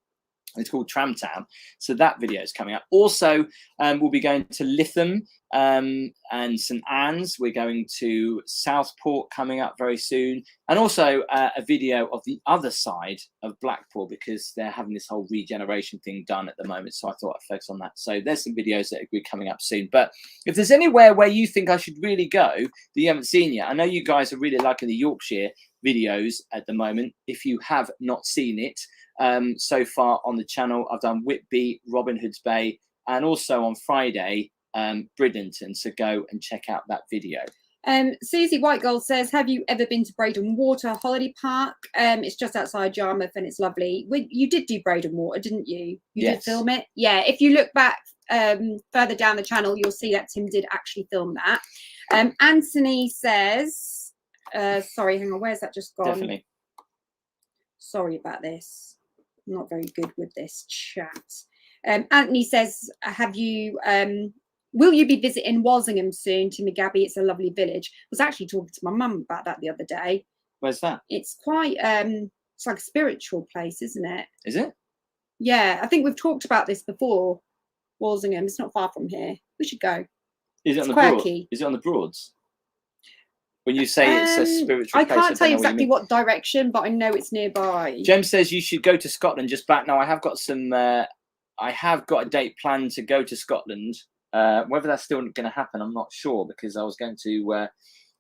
It's called Tram Town. So that video is coming up. Also, we'll be going to Lytham and St Anne's. We're going to Southport coming up very soon. And also a video of the other side of Blackpool, because they're having this whole regeneration thing done at the moment. So I thought I'd focus on that. So there's some videos that will be coming up soon. But if there's anywhere where you think I should really go that you haven't seen yet, I know you guys are really liking the Yorkshire videos at the moment. If you have not seen it, so far on the channel, I've done Whitby, Robin Hood's Bay, and also on Friday, Bridlington. So go and check out that video. Susie Whitegold says, have you ever been to Braden Water Holiday Park? It's just outside Yarmouth and it's lovely. You did do Braden Water, didn't you? You Yes. did film it? Yeah, if you look back further down the channel, you'll see that Tim did actually film that. Anthony says, sorry, hang on, where's that just gone? Definitely. Sorry about this. I'm not very good with this chat. Anthony says, have you will you be visiting Walsingham soon? Tim and Gabby, it's a lovely village. I was actually talking to my mum about that the other day. Where's that? It's quite it's like a spiritual place, isn't it? Is it? Yeah, I think we've talked about this before. Walsingham, it's not far from here. We should go. Is it It's on the Broad? quirky. Is it on the Broads? When you say it's a spiritual I place, can't tell you don't know exactly what direction, but I know it's nearby. Jem says you should go to Scotland just back now. I have got some. I have got a date planned to go to Scotland. Whether that's still going to happen, I'm not sure, because I was going to. I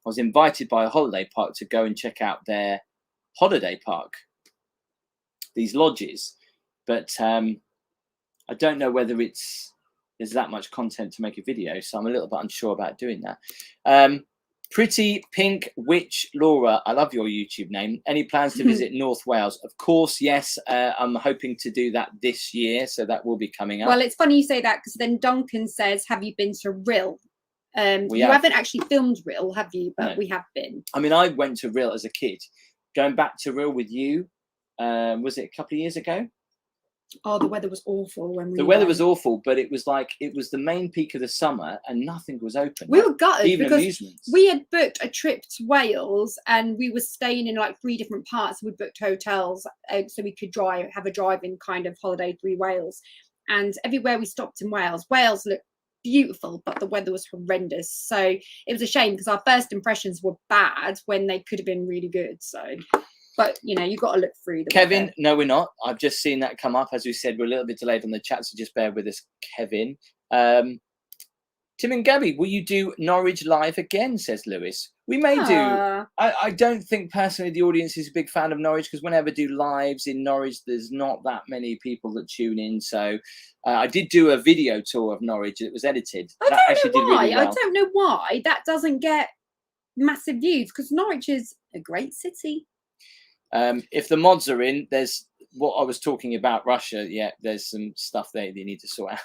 was invited by a holiday park to go and check out their holiday park. these lodges, but I don't know whether there's that much content to make a video, so I'm a little bit unsure about doing that. Pretty Pink Witch Laura, I love your YouTube name. Any plans to visit North Wales? Of course, yes. I'm hoping to do that this year, so that will be coming up. Well, it's funny you say that, because then Duncan says, have you been to Rhyl? You haven't actually filmed Rhyl, have you? But no. We have been. I mean, I went to Rhyl as a kid. Going back to Rhyl with you, was it a couple of years ago? Oh, the weather was awful when we The weather was awful, but it was the main peak of the summer and nothing was open. We were gutted even because amusements. We had booked a trip to Wales and we were staying in like 3 different parts. We booked hotels so we could have a driving kind of holiday through Wales. And everywhere we stopped in Wales looked beautiful, but the weather was horrendous. So it was a shame because our first impressions were bad when they could have been really good. So... But, you know, you've got to look through the Kevin, weather. No, we're not. I've just seen that come up. As we said, we're a little bit delayed on the chat, so just bear with us, Kevin. Tim and Gabby, will you do Norwich live again, says Lewis. We may do. I don't think, personally, the audience is a big fan of Norwich, because whenever I do lives in Norwich, there's not that many people that tune in. So I did do a video tour of Norwich. It was edited. I don't know why. Really well. I don't know why that doesn't get massive views, because Norwich is a great city. If the mods are in, there's what I was talking about, Russia. Yeah, there's some stuff there that you need to sort out.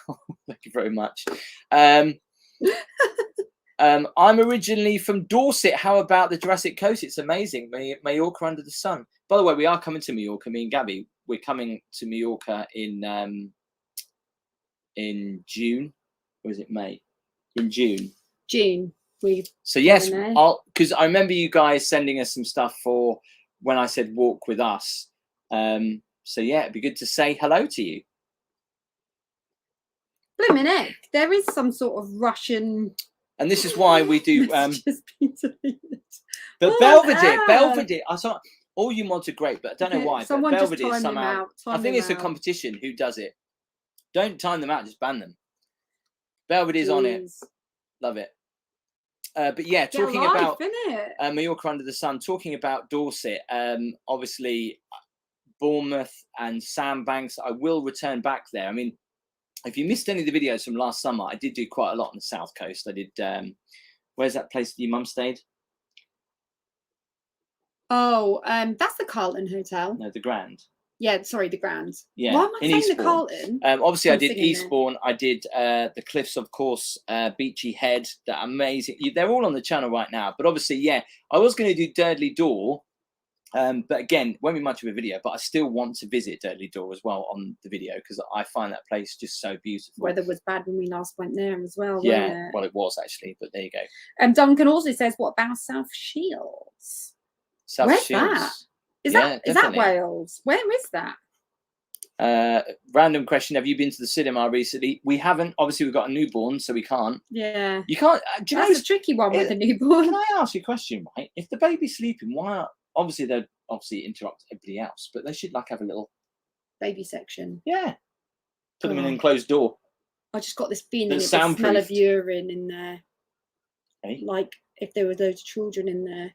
Thank you very much. I'm originally from Dorset. How about the Jurassic Coast? It's amazing. Mallorca under the sun. By the way, we are coming to Mallorca. Me and Gabby, we're coming to Mallorca in June. Or is it May? In June. June. So yes, because I remember you guys sending us some stuff for when I said walk with us. So yeah, it'd be good to say hello to you. Blimmin' heck, there is some sort of Russian. And this is why we do. Just been deleted. But Belvedere. I saw all you mods are great, but I don't know why. Someone but just Belvedere time somehow. them out. I think it's a competition. Who does it? Don't time them out. Just ban them. Belvedere's on it. Love it. But yeah, talking about Mallorca under the sun, talking about Dorset, obviously Bournemouth and Sandbanks, I will return back there. I mean, if you missed any of the videos from last summer, I did do quite a lot on the South Coast. I did, where's that place that your mum stayed? Oh, that's the Carlton Hotel. No, the Grand. Yeah, sorry, the Grand. Yeah, why am I saying the Carlton? Obviously, I did Eastbourne. I did the Cliffs, of course, Beachy Head. That amazing. They're all on the channel right now. But obviously, yeah, I was going to do Durdley Door, but again, won't be much of a video. But I still want to visit Durdley Door as well on the video because I find that place just so beautiful. Weather was bad when we last went there as well. Yeah, well, it was actually, but there you go. Duncan also says, "What about South Shields? Where's Shields? That? Is that Wales? Where is that? Random question. Have you been to the cinema recently? We haven't. Obviously, we've got a newborn, so we can't. Yeah. You can't. Do you know it's a tricky one with a newborn. Can I ask you a question, right? If the baby's sleeping, why? Obviously, they'd interrupt everybody else, but they should have a little baby section. Yeah. Put them in an enclosed door. I just got this feeling it's the smell of urine in there. Hey? Like if there were loads of children in there.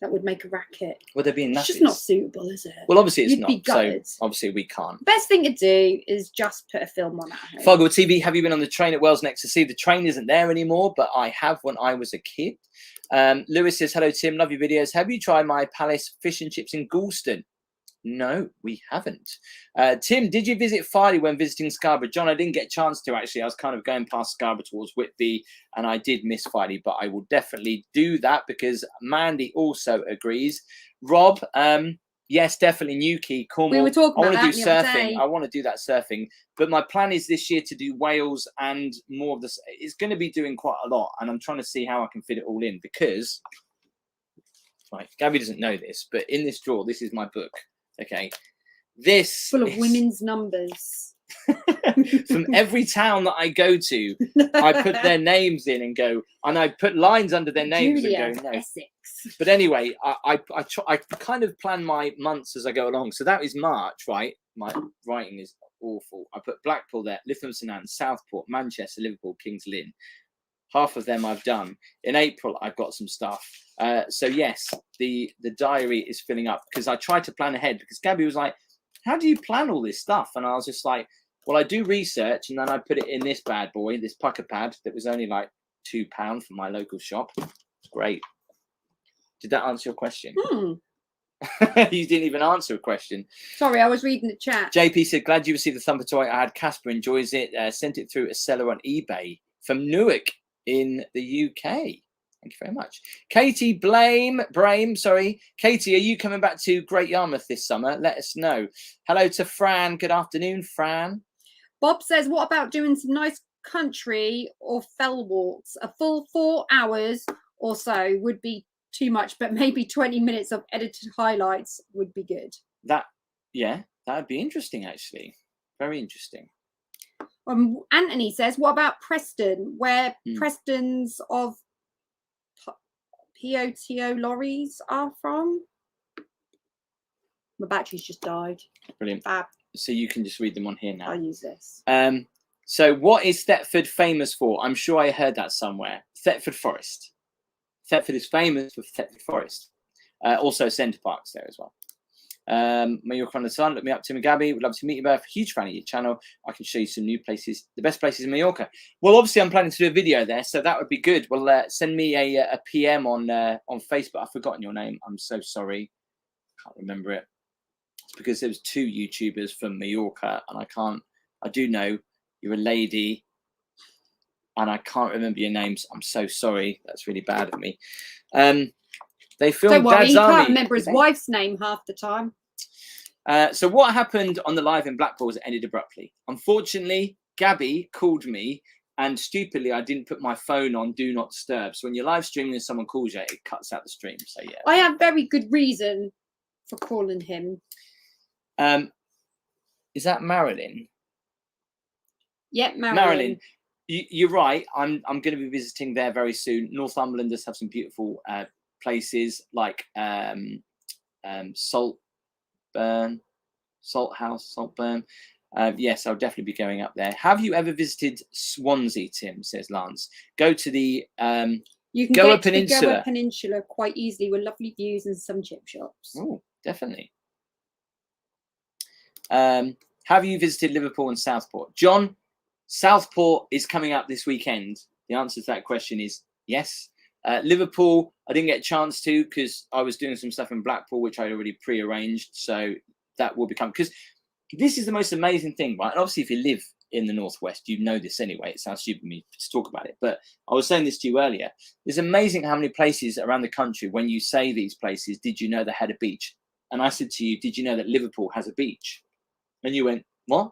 That would make a racket. Would there be enough? It's just not suitable, is it? Well, obviously it's You'd not. Be gutted. So obviously we can't. Best thing to do is just put a film on at home. Foggle TV, have you been on the train at Wells Next to See? The train isn't there anymore, but I have when I was a kid. Lewis says, hello, Tim. Love your videos. Have you tried my Palace fish and chips in Goulston? No, we haven't. Tim, did you visit Farley when visiting Scarborough? John, I didn't get a chance to, actually. I was kind of going past Scarborough towards Whitby, and I did miss Farley, but I will definitely do that because Mandy also agrees. Rob, yes, definitely Newquay, Cornwall. We were talking about I want to do surfing. I want to do that surfing, but my plan is this year to do Wales and more of this. It's going to be doing quite a lot, and I'm trying to see how I can fit it all in because, right, Gabby doesn't know this, but in this drawer, this is my book. Okay, this full of women's numbers. From every town that I go to, I put their names in and go, and I put lines under their names and go, no. Essex. But anyway, I kind of plan my months as I go along. So that is March, right? My writing is awful. I put Blackpool there, Lytham St Anne's, Southport, Manchester, Liverpool, Kings Lynn. Half of them I've done. In April, I've got some stuff. So yes, the diary is filling up because I tried to plan ahead because Gabby was like, how do you plan all this stuff? And I was just like, well, I do research, and then I put it in this bad boy, this pucker pad that was only like £2 from my local shop. It's great. Did that answer your question? You didn't even answer a question. Sorry, I was reading the chat. JP said, glad you received the thumper toy. I had Casper enjoys it. Sent it through a seller on eBay from Newark in the UK. Thank you very much. Katie Brame, sorry. Katie, are you coming back to Great Yarmouth this summer? Let us know. Hello to Fran. Good afternoon, Fran. Bob says, what about doing some nice country or fell walks? A full 4 hours or so would be too much, but maybe 20 minutes of edited highlights would be good. Yeah, that would be interesting, actually. Very interesting. Anthony says, what about Preston, where Prestons of POTO lorries are from? My battery's just died. Brilliant. Fab. So you can just read them on here now. I'll use this. So what is Thetford famous for? I'm sure I heard that somewhere. Thetford Forest. Thetford is famous for Thetford Forest. Also Centre Parks there as well. Mallorca on the Sun, look me up, Tim and Gabby. Would love to meet you both. Huge fan of your channel. I can show you some new places, the best places in Mallorca. Well, obviously I'm planning to do a video there, so that would be good. Well, send me a PM on Facebook. I've forgotten your name. I'm so sorry. Can't remember it. It's because there was 2 YouTubers from Mallorca, and I do know you're a lady, and I can't remember your names. I'm so sorry. That's really bad of me. They filmed Don't worry, Dad's he Army. can't remember his wife's name half the time. So what happened on the live in Blackpool was it ended abruptly. Unfortunately, Gabby called me, and stupidly, I didn't put my phone on Do Not Disturb. So when you're live streaming and someone calls you, it cuts out the stream. So yeah. I have very good reason for calling him. Is that Marilyn? Yep, Marilyn. You're right. I'm going to be visiting there very soon. Northumberland does have some beautiful places like Saltburn. Yes, I'll definitely be going up there. Have you ever visited Swansea, Tim? Says Lance. Go to the you can Goa get to Peninsula. the Goa Peninsula quite easily with lovely views and some chip shops. Oh, definitely. Have you visited Liverpool and Southport? John, Southport is coming up this weekend. The answer to that question is yes. Liverpool, I didn't get a chance to because I was doing some stuff in Blackpool, which I already pre-arranged. So that will become, because this is the most amazing thing, right? And obviously, if you live in the Northwest, you know this anyway. It sounds stupid of me to talk about it, but I was saying this to you earlier. It's amazing how many places around the country, when you say these places, did you know they had a beach? And I said to you, did you know that Liverpool has a beach? And you went, what?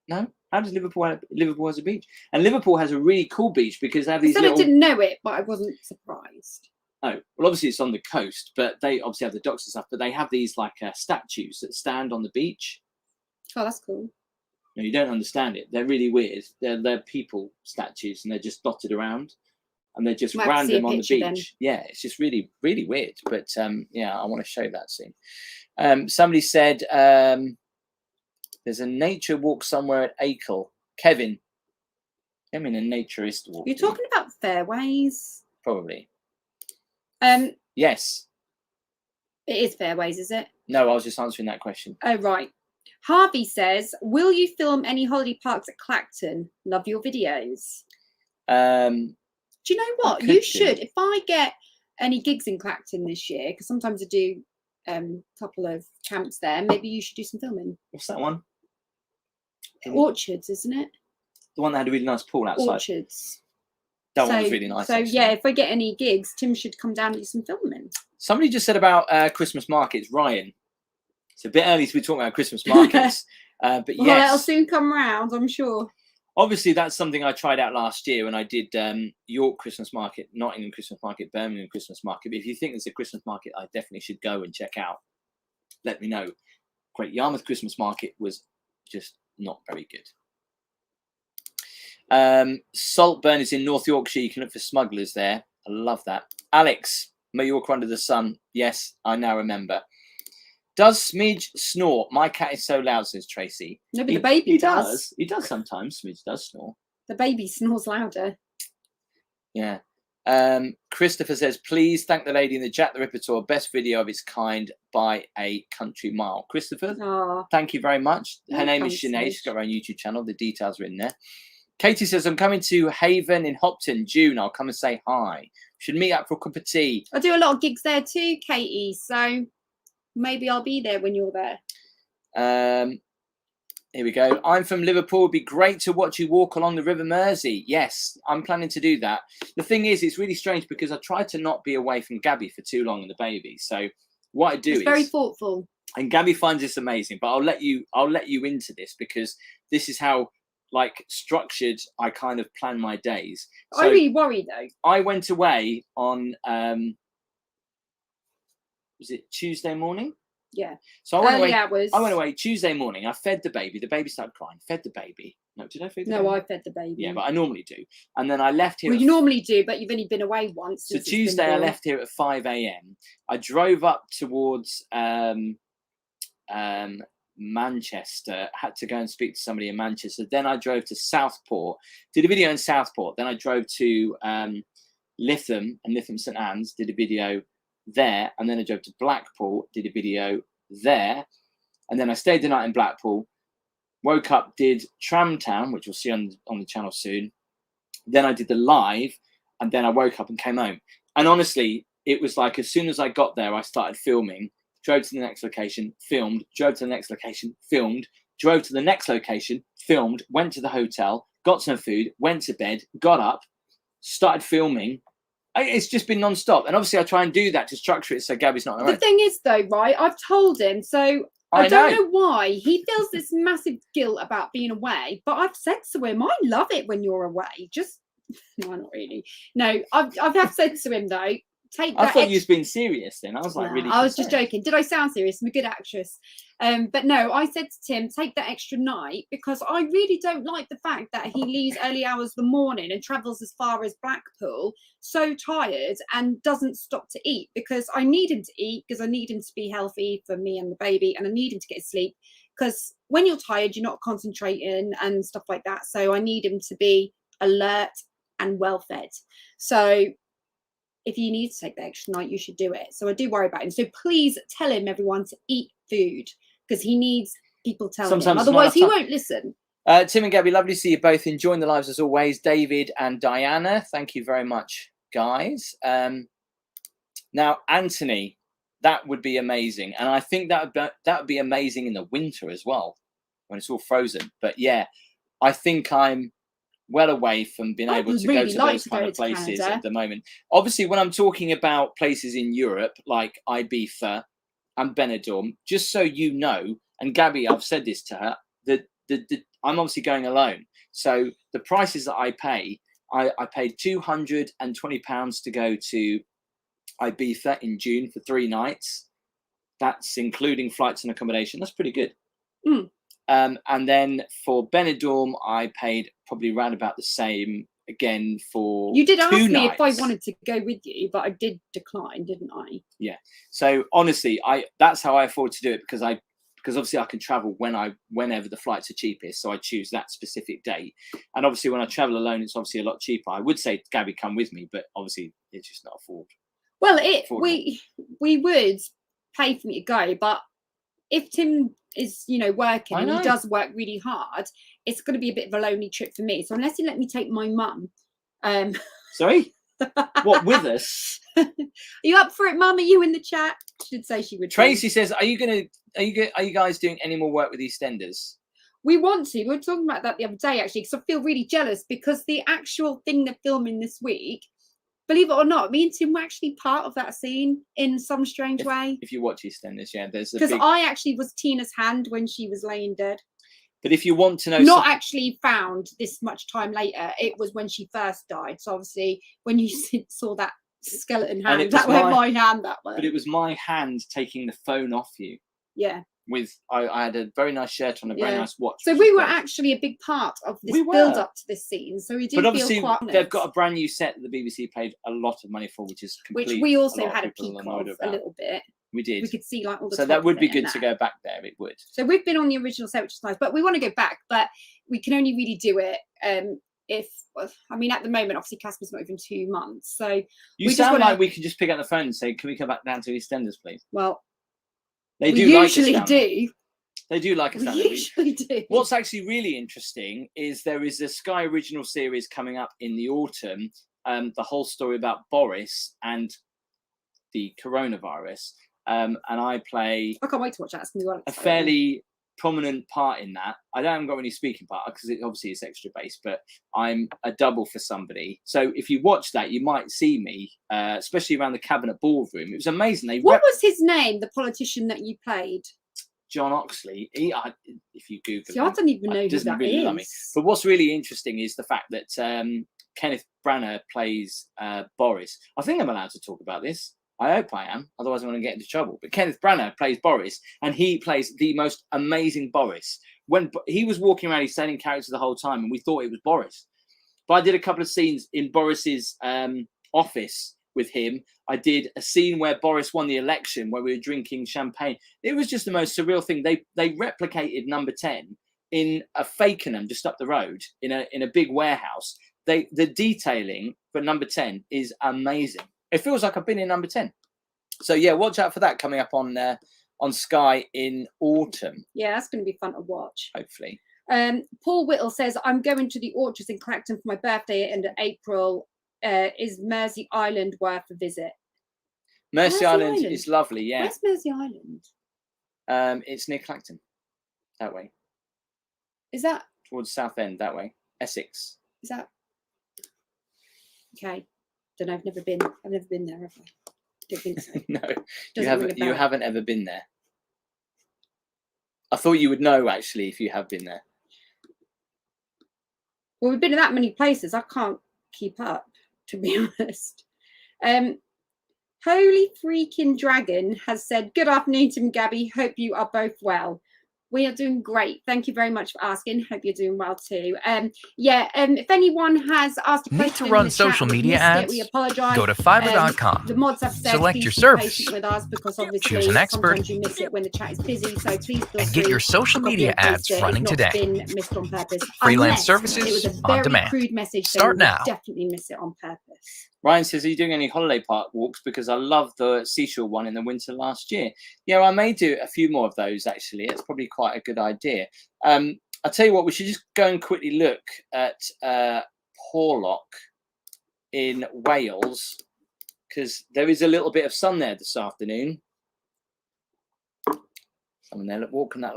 No? How does Liverpool has a beach? And Liverpool has a really cool beach because they have these I didn't know it, but I wasn't surprised. Oh, well, obviously it's on the coast, but they obviously have the docks and stuff, but they have these like statues that stand on the beach. Oh, that's cool. No, you don't understand it. They're really weird. They're people statues, and they're just dotted around, and they're just random on the beach. Then. Yeah, it's just really, really weird. But yeah, I want to show that soon. Somebody said there's a nature walk somewhere at Acle. Kevin, I mean a naturist walk. You're talking about fairways? Probably. It Yes. is fairways, is it? No, I was just answering that question. Oh, right. Harvey says, will you film any holiday parks at Clacton? Love your videos. Do you know what? You should. If I get any gigs in Clacton this year, because sometimes I do a couple of camps there, maybe you should do some filming. What's that one? Orchards, isn't it? The one that had a really nice pool outside. Orchards. That one was really nice. So actually. Yeah, if I get any gigs, Tim should come down and do some filming. Somebody just said about Christmas markets, Ryan. It's a bit early to be talking about Christmas markets, but yes, well, it'll soon come round, I'm sure. Obviously, that's something I tried out last year when I did York Christmas Market, Nottingham Christmas Market, Birmingham Christmas Market. But if you think there's a Christmas market, I definitely should go and check out. Let me know. Great Yarmouth Christmas Market was just not very good. Saltburn is in North Yorkshire. You can look for smugglers there. I love that. Alex, Mallorca under the sun. Yes, I now remember. Does Smidge snore? My cat is so loud, says Tracy. No, but the baby does. He does sometimes. Smidge does snore. The baby snores louder. Yeah. Christopher says, please thank the lady in the Jack the Ripper tour. Best video of its kind by a country mile. Christopher, thank you very much. Her name is Sinead. She's got her own YouTube channel. The details are in there. Katie says, I'm coming to Haven in Hopton, June. I'll come and say hi. Should meet up for a cup of tea. I do a lot of gigs there too, Katie. So maybe I'll be there when you're there. Here we go. I'm from Liverpool. It'd be great to watch you walk along the River Mersey. Yes, I'm planning to do that. The thing is, it's really strange because I try to not be away from Gabby for too long and the baby. So what I do is very thoughtful. And Gabby finds this amazing, but I'll let you into this because this is how structured I kind of plan my days. So I really worry though. I went away on was it Tuesday morning? Yeah. So I went away Tuesday morning. I fed the baby. The baby started crying. Fed the baby. No, did I feed the baby? No, I fed the baby. Yeah, but I normally do. And then I left here. Well, you normally do, but you've only been away once. So Tuesday I left here at 5 a.m. I drove up towards Manchester. Had to go and speak to somebody in Manchester. Then I drove to Southport. Did a video in Southport. Then I drove to Lytham and Lytham St Anne's. Did a video there, and then I drove to Blackpool, did a video there, and then I stayed the night in Blackpool, woke up, did Tramtown, which we'll see on the channel soon. Then I did the live, and then I woke up and came home. And honestly, it was like as soon as I got there, I started filming, drove to the next location, filmed, drove to the next location, filmed, drove to the next location, filmed, went to the hotel, got some food, went to bed, got up, started filming. It's just been non-stop, and obviously I try and do that to structure it so Gabby's not around. The thing is though, right, I've told him, so I don't know why he feels this massive guilt about being away, but I've said to him, I love it when you're away. Just no, not really. No, I've said to him though, I thought you was being serious then. I was like, really? I was just joking. Did I sound serious? I'm a good actress. But no, I said to Tim, take that extra night because I really don't like the fact that he leaves early hours of the morning and travels as far as Blackpool, so tired and doesn't stop to eat because I need him to eat because I need him to be healthy for me and the baby and I need him to get sleep because when you're tired, you're not concentrating and stuff like that. So I need him to be alert and well fed. So if you need to take the extra night, you should do it. So I do worry about him. So please tell him, everyone, to eat food because he needs people telling him. Otherwise, he won't listen. Tim and Gabby, lovely to see you both enjoying the lives as always. David and Diana, thank you very much, guys. Now, Anthony, that would be amazing. And I think that would be amazing in the winter as well when it's all frozen. But yeah, I think I'm well away from being able to go to those kind of places at the moment. Obviously, when I'm talking about places in Europe like Ibiza and Benidorm, just so you know, and Gabby, I've said this to her, that I'm obviously going alone. So the prices that I pay, I paid £220 to go to Ibiza in June for 3 nights. That's including flights and accommodation. That's pretty good. And then for Benidorm, I paid probably around about the same again for You did ask 2 me nights. if I wanted to go with you, but I did decline, didn't I? Yeah. So honestly, that's how I afford to do it because obviously I can travel whenever the flights are cheapest. So I choose that specific date. And obviously when I travel alone, it's obviously a lot cheaper. I would say, Gabby, come with me, but obviously it's just not affordable. Well, we would pay for me to go, but if Tim is, working and he does work really hard, it's going to be a bit of a lonely trip for me. So unless you let me take my mum. Sorry? What, with us? Are you up for it, Mum? Are you in the chat? Should say she would. Tracy says, are you guys doing any more work with EastEnders? We want to. We were talking about that the other day, actually, because I feel really jealous because the actual thing they're filming this week, believe it or not, me and Tim were actually part of that scene in some strange way. If you watch EastEnders, yeah, there's because I actually was Tina's hand when she was laying dead. But if you want to know, not actually found this much time later, it was when she first died. So obviously, when you saw that skeleton hand, that was my hand. That way. But it was my hand taking the phone off you. Yeah. I had a very nice shirt on, a very nice watch. So we were actually a big part of this build up to this scene. So we did. But obviously, they've got a brand new set that the BBC paid a lot of money for, which we also had a peek of a little bit. We did. We could see all the. So that would be good to go back there. It would. So we've been on the original set, which is nice, but we want to go back. But we can only really do it if, I mean, at the moment, obviously Casper's not even 2 months. So you sound like we could just pick up the phone and say, can we come back down to EastEnders, please? Well, they we do usually like us down there. do. They do like us down We there. usually do. What's actually really interesting is there is a Sky original series coming up in the autumn, the whole story about Boris and the coronavirus. And I play I can't wait to watch that. It's gonna be well a exciting. fairly prominent part in that. I haven't got any speaking part because obviously it's extra based, but I'm a double for somebody. So if you watch that, you might see me, especially around the cabinet ballroom. It was amazing. What was his name, the politician that you played? John Oxley. If you Google See, I don't even know who that really is. love me. But what's really interesting is the fact that Kenneth Branagh plays Boris. I think I'm allowed to talk about this. I hope I am. Otherwise, I'm going to get into trouble. But Kenneth Branagh plays Boris, and he plays the most amazing Boris. When he was walking around, he's saying character the whole time, and we thought it was Boris. But I did a couple of scenes in Boris's office with him. I did a scene where Boris won the election, where we were drinking champagne. It was just the most surreal thing. They replicated Number 10 in a Fakenham just up the road in a big warehouse. The detailing for Number 10 is amazing. It feels like I've been in Number 10. So yeah, watch out for that coming up on Sky in autumn. Yeah, that's going to be fun to watch. Hopefully. Paul Whittle says, I'm going to the Orchards in Clacton for my birthday at the end of April. Is Mersey Island worth a visit? Mersey Island is lovely, yeah. Where's Mersey Island? It's near Clacton, that way. Is that? Towards Southend, that way. Essex. Is that? Okay. Don't know, I've never been there, have I? Don't think so. No, Doesn't you haven't ever been there. I thought you would know, actually, if you have been there. Well, we've been to that many places, I can't keep up, to be honest. Holy Freaking Dragon has said, good afternoon, Tim and Gabby. Hope you are both well. We are doing great. Thank you very much for asking. Hope you're doing well too. If anyone has asked a question, need to run social media ads? we apologize. Go to Fiverr.com. The mods have said, select please your be service. patient with us because obviously Choose an expert. sometimes you miss it when the chat is busy. So please feel And get free your social to copy media and paste ads it. running It's not today. been missed on purpose. Freelance Unless services it was a on very demand. crude message. Start then we now. would definitely miss it on purpose. Ryan says, are you doing any holiday park walks? Because I love the seashore one in the winter last year. Yeah, I may do a few more of those, actually. It's probably quite a good idea. I'll tell you what, we should just go and quickly look at Porlock in Wales, because there is a little bit of sun there this afternoon. Someone there walking that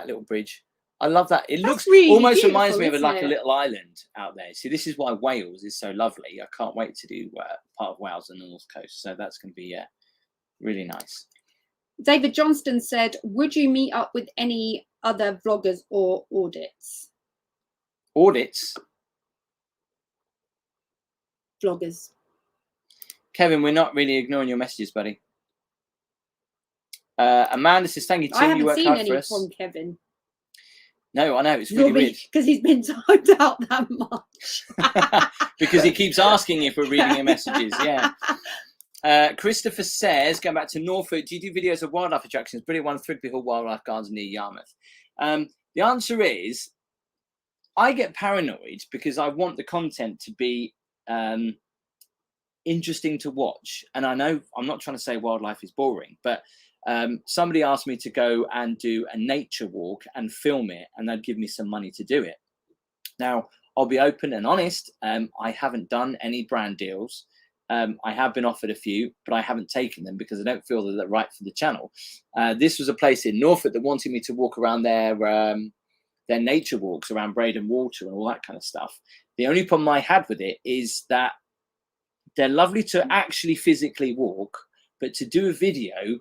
little bridge. I love that. It looks really almost reminds me of beautiful, like a isn't it? little island out there. See, this is why Wales is so lovely. I can't wait to do part of Wales on the North Coast. So that's going to be really nice. David Johnston said, would you meet up with any other vloggers or audits? Audits? Vloggers. Kevin, we're not really ignoring your messages, buddy. Amanda says, thank you, Tim. I haven't You work seen hard any for us. from Kevin. No, I know. It's really weird. Because he's been timed out that much. Because he keeps asking if we're reading your messages. Yeah. Christopher says, going back to Norfolk, do you do videos of wildlife attractions? Brilliant one, Thridby Hall Wildlife Gardens near Yarmouth. The answer is, I get paranoid because I want the content to be interesting to watch. And I know I'm not trying to say wildlife is boring, but somebody asked me to go and do a nature walk and film it, and they'd give me some money to do it. Now, I'll be open and honest. I haven't done any brand deals. I have been offered a few, but I haven't taken them because I don't feel that they're right for the channel. This was a place in Norfolk that wanted me to walk around their nature walks around Braden Water and all that kind of stuff. The only problem I had with it is that they're lovely to actually physically walk, but to do a video,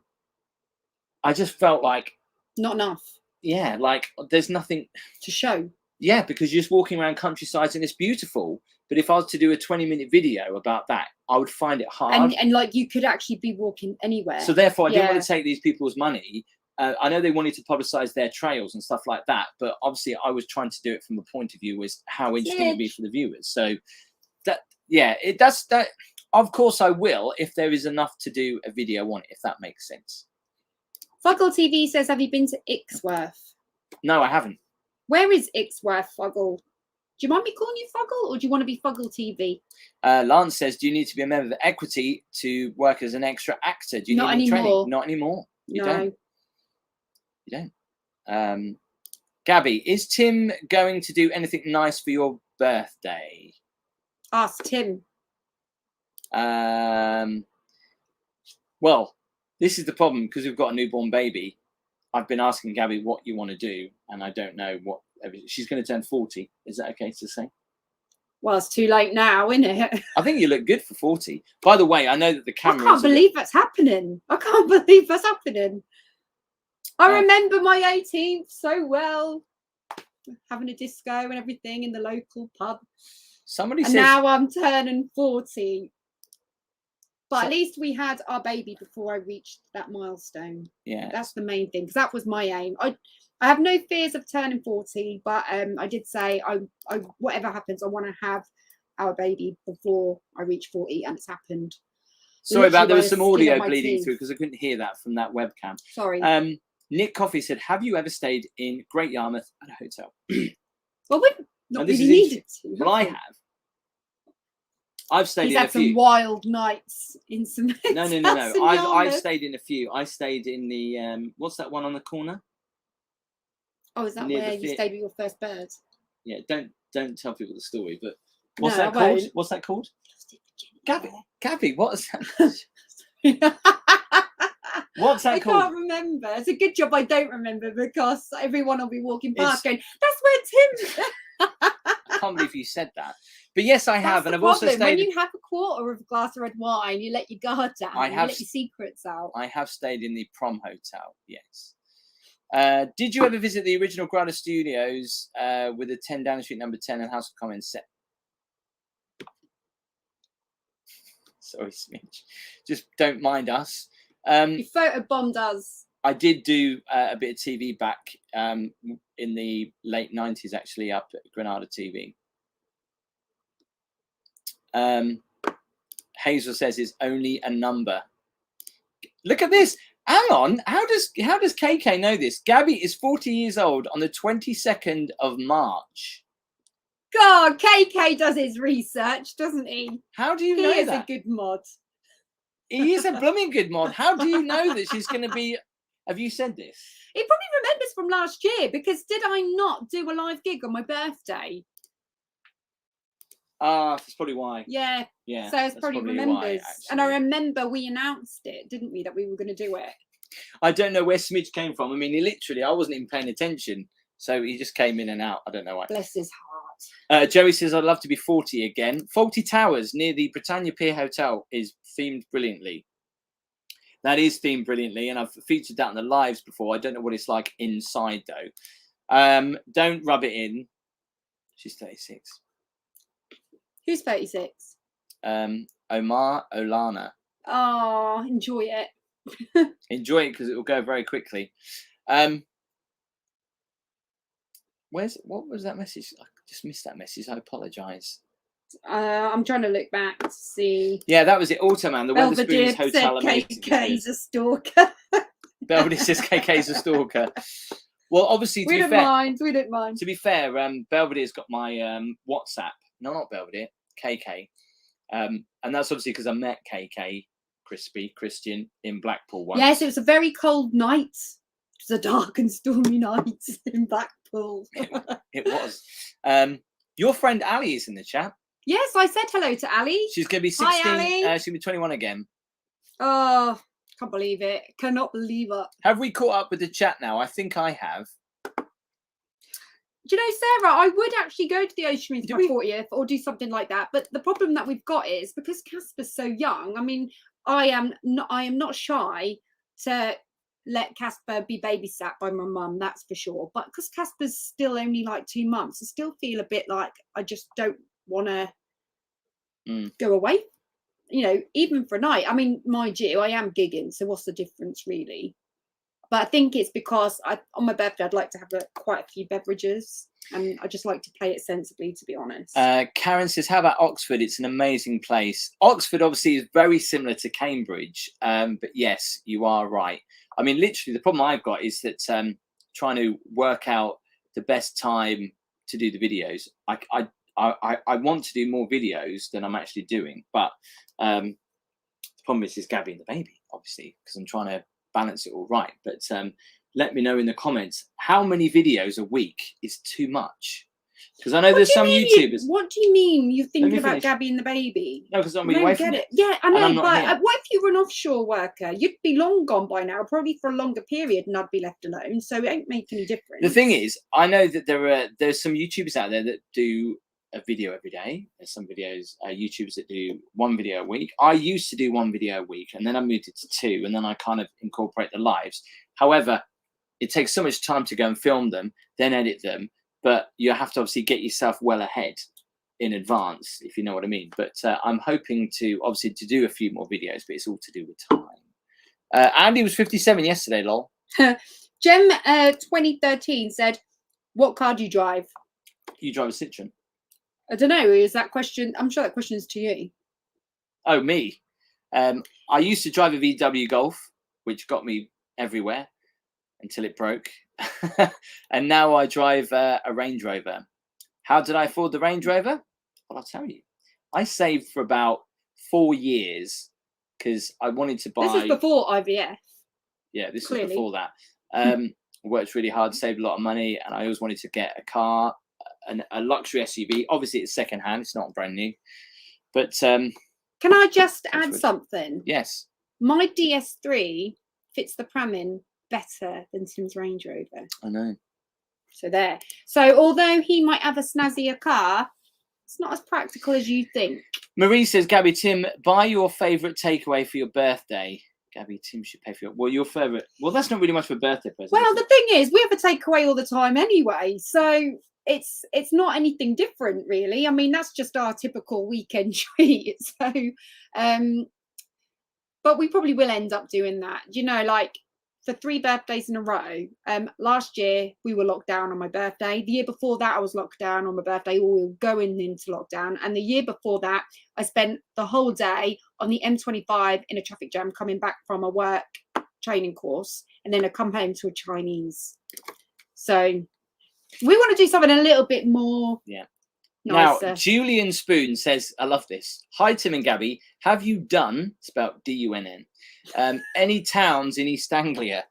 I just felt like... Not enough. Yeah, like there's nothing... To show. Yeah, because you're just walking around countrysides and it's beautiful. But if I was to do a 20-minute video about that, I would find it hard. And like you could actually be walking anywhere. So therefore, I didn't want to take these people's money. I know they wanted to publicize their trails and stuff like that, but obviously I was trying to do it from the point of view was how interesting it would be for the viewers. So that's that. Of course, I will if there is enough to do a video on it, if that makes sense. Fuggle TV says, have you been to Ixworth? No, I haven't. Where is Ixworth, Fuggle? you mind me calling you Fuggle, or do you want to be Fuggle TV? Lance says, do you need to be a member of the Equity to work as an extra actor? Do you Not need any anymore. training? Not anymore. You No. don't. You don't. Gabby, is Tim going to do anything nice for your birthday? Ask Tim. Well, this is the problem, because we've got a newborn baby. I've been asking Gabby what you want to do, and I don't know what. She's going to turn 40. Is that okay to say? Well, it's too late now, isn't it? I think you look good for 40. By the way, I know that the camera. I can't believe that's happening. I can't believe that's happening. I remember my 18th so well, having a disco and everything in the local pub. Somebody and says now I'm turning 40. But at least we had our baby before I reached that milestone. Yeah, that's the main thing, because that was my aim. I have no fears of turning 40, but I did say I whatever happens, I want to have our baby before I reach 40, and it's happened. Sorry about there was some audio bleeding through because I couldn't hear that from that webcam. Sorry. Nick Coffey said, "Have you ever stayed in Great Yarmouth at a hotel?" Well, we've not really needed to. Well, I have. I've stayed He's in had a few. some wild nights in some. No. I've stayed in a few. I stayed in the what's that one on the corner? Oh, is that where you stayed with your first bird? Yeah, don't tell people the story, but what's that called? What's that called? Gabby, what's that? What's that called? I can't remember. It's a good job I don't remember, because everyone will be walking past going, "That's where Tim." I can't believe you said that. But yes, I have, and I've also stayed. When you have a quarter of a glass of red wine, you let your guard down. You let your secrets out. I have stayed in the Prom Hotel. Yes. Did you ever visit the original Grada Studios with the 10 Downing Street number 10 and House of Commons set? Sorry, Smidge. Just don't mind us. You photobombed us. I did do a bit of TV back in the late 90s, actually, up at Granada TV. Hazel says it's only a number. Look at this. Hang on. How does KK know this? Gabby is 40 years old on the 22nd of March. God, KK does his research, doesn't he? How do you know that? He is a good mod. He is a blooming good mod. How do you know that she's going to be... Have you said this? He probably remembers from last year, because did I not do a live gig on my birthday? That's probably why. Yeah. Yeah. So it's probably remembers. Why, and I remember we announced it, didn't we, that we were going to do it? I don't know where Smidge came from. I mean, I wasn't even paying attention. So he just came in and out. I don't know why. Bless his heart. Joey says, I'd love to be 40 again. Faulty Towers near the Britannia Pier Hotel is themed brilliantly. That is themed brilliantly, and I've featured that in the lives before. I don't know what it's like inside, though. Don't rub it in. She's 36. Who's 36? Omar Olana. Oh, enjoy it. Enjoy it, because it will go very quickly. What was that message? I just missed that message. I apologise. I'm trying to look back to see. Yeah, that was it. Automan, the Wetherspoons Hotel. KK's a stalker. Belvedere says KK's a stalker. Well, obviously, we don't mind. To be fair, Belvedere's got my WhatsApp. No, not Belvedere, KK. And that's obviously because I met KK, Christian, in Blackpool once. Yes, it was a very cold night. It was a dark and stormy night in Blackpool. It was. Your friend Ali is in the chat. Yes, I said hello to Ali. She's going to be 16. Hi, Ali. She's going to be 21 again. Oh, can't believe it. Cannot believe it. Have we caught up with the chat now? I think I have. Do you know, Sarah, I would actually go to the Ocean for my 40th or do something like that. But the problem that we've got is because Casper's so young, I mean, I am not shy to let Casper be babysat by my mum, that's for sure. But because Casper's still only like 2 months, I still feel a bit like I just don't want to go away, you know, even for a night. I mean, mind you, I am gigging, so what's the difference really? But I think it's because on my birthday I'd like to have quite a few beverages, and I just like to play it sensibly, to be honest. Karen says, how about Oxford? It's an amazing place. Oxford obviously is very similar to Cambridge, but yes, you are right. I mean, literally the problem I've got is that trying to work out the best time to do the videos. I want to do more videos than I'm actually doing, but the problem is Gabby and the baby, obviously, because I'm trying to balance it all right. But let me know in the comments how many videos a week is too much, because I know there's some YouTubers. What do you mean you're thinking about Gabby and the baby? No, because I'm away from it. Yeah, I know, but here. what if you were an offshore worker? You'd be long gone by now, probably for a longer period, and I'd be left alone. So it ain't make any difference. The thing is, I know that there's some YouTubers out there that do a video every day. There's some YouTubers that do one video a week. I used to do one video a week, and then I moved it to 2, and then I kind of incorporate the lives. However, it takes so much time to go and film them, then edit them. But you have to obviously get yourself well ahead in advance, if you know what I mean. But I'm hoping to obviously to do a few more videos, but it's all to do with time. Andy was 57 yesterday, lol. Gem 2013 said, "What car do you drive?" You drive a Citroen. I don't know. Is that question? I'm sure that question is to you. Oh, me. I used to drive a VW Golf, which got me everywhere until it broke. And now I drive a Range Rover. How did I afford the Range Rover? Well, I'll tell you. I saved for about 4 years because I wanted to buy. This is before IVF. Yeah, this was before that. Worked really hard, saved a lot of money, and I always wanted to get a car, a luxury SUV. Obviously, it's secondhand; it's not brand new. But can I just add something? Yes. My DS3 fits the Pramin better than Tim's Range Rover. I know. So there. So although he might have a snazzier car, it's not as practical as you think. Marie says, Gabby, Tim, buy your favourite takeaway for your birthday. Gabby, Tim should pay for it. Well, your favourite. Well, that's not really much of a birthday present. Well, the thing is, we have a takeaway all the time anyway. So it's not anything different, really. I mean, that's just our typical weekend treat. So, but we probably will end up doing that. You know, like for 3 birthdays in a row. Last year we were locked down on my birthday. The year before that I was locked down on my birthday, or we were going into lockdown. And the year before that I spent the whole day on the M25 in a traffic jam coming back from a work training course, and then I come home to a Chinese. So we want to do something a little bit more nicer. Now, Julian Spoon says, I love this. Hi, Tim and Gabby. Have you done, spelled D-U-N-N, any towns in East Anglia?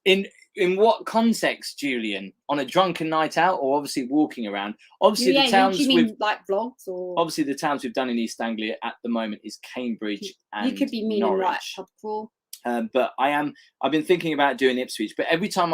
In what context, Julian? On a drunken night out, or obviously walking around? Obviously, the towns you mean like vlogs, or obviously the towns we've done in East Anglia at the moment is Cambridge and you could be meaning Norwich. like pubcrawl. But I've been thinking about doing Ipswich, but every time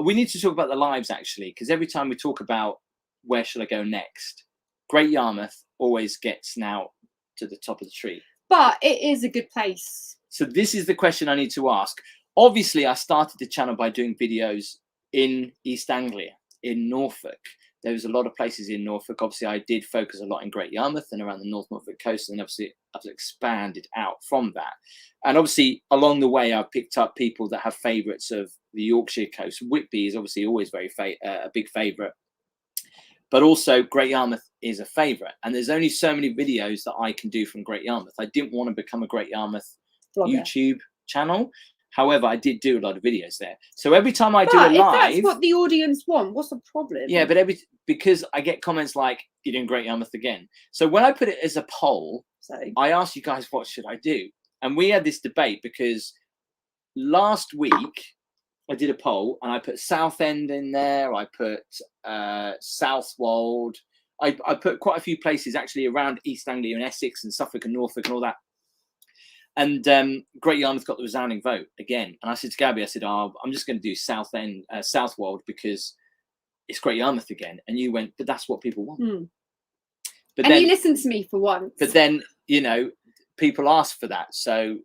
we need to talk about the lives actually, because every time we talk about where shall I go next, Great Yarmouth always gets now to the top of the tree. But it is a good place. So this is the question I need to ask. Obviously, I started the channel by doing videos in East Anglia, in Norfolk. There was a lot of places in Norfolk. Obviously, I did focus a lot in Great Yarmouth and around the North Norfolk coast, and obviously I've expanded out from that. And obviously, along the way, I've picked up people that have favourites of the Yorkshire coast. Whitby is obviously always very a big favourite. But also Great Yarmouth is a favourite. And there's only so many videos that I can do from Great Yarmouth. I didn't want to become a Great Yarmouth YouTube channel. However, I did do a lot of videos there. So every time I do a live... if that's what the audience want, what's the problem? Yeah, but because I get comments like, you're doing Great Yarmouth again. So when I put it as a poll, I asked you guys, what should I do? And we had this debate because last week... I did a poll and I put Southend in there. I put Southwold. I put quite a few places actually around East Anglia and Essex and Suffolk and Norfolk and all that. And Great Yarmouth got the resounding vote again. And I said to Gabby, I said, I'm just going to do Southend, Southwold because it's Great Yarmouth again. And you went, but that's what people want. Mm. But and then, you listened to me for once. But then, you know, people asked for that. So...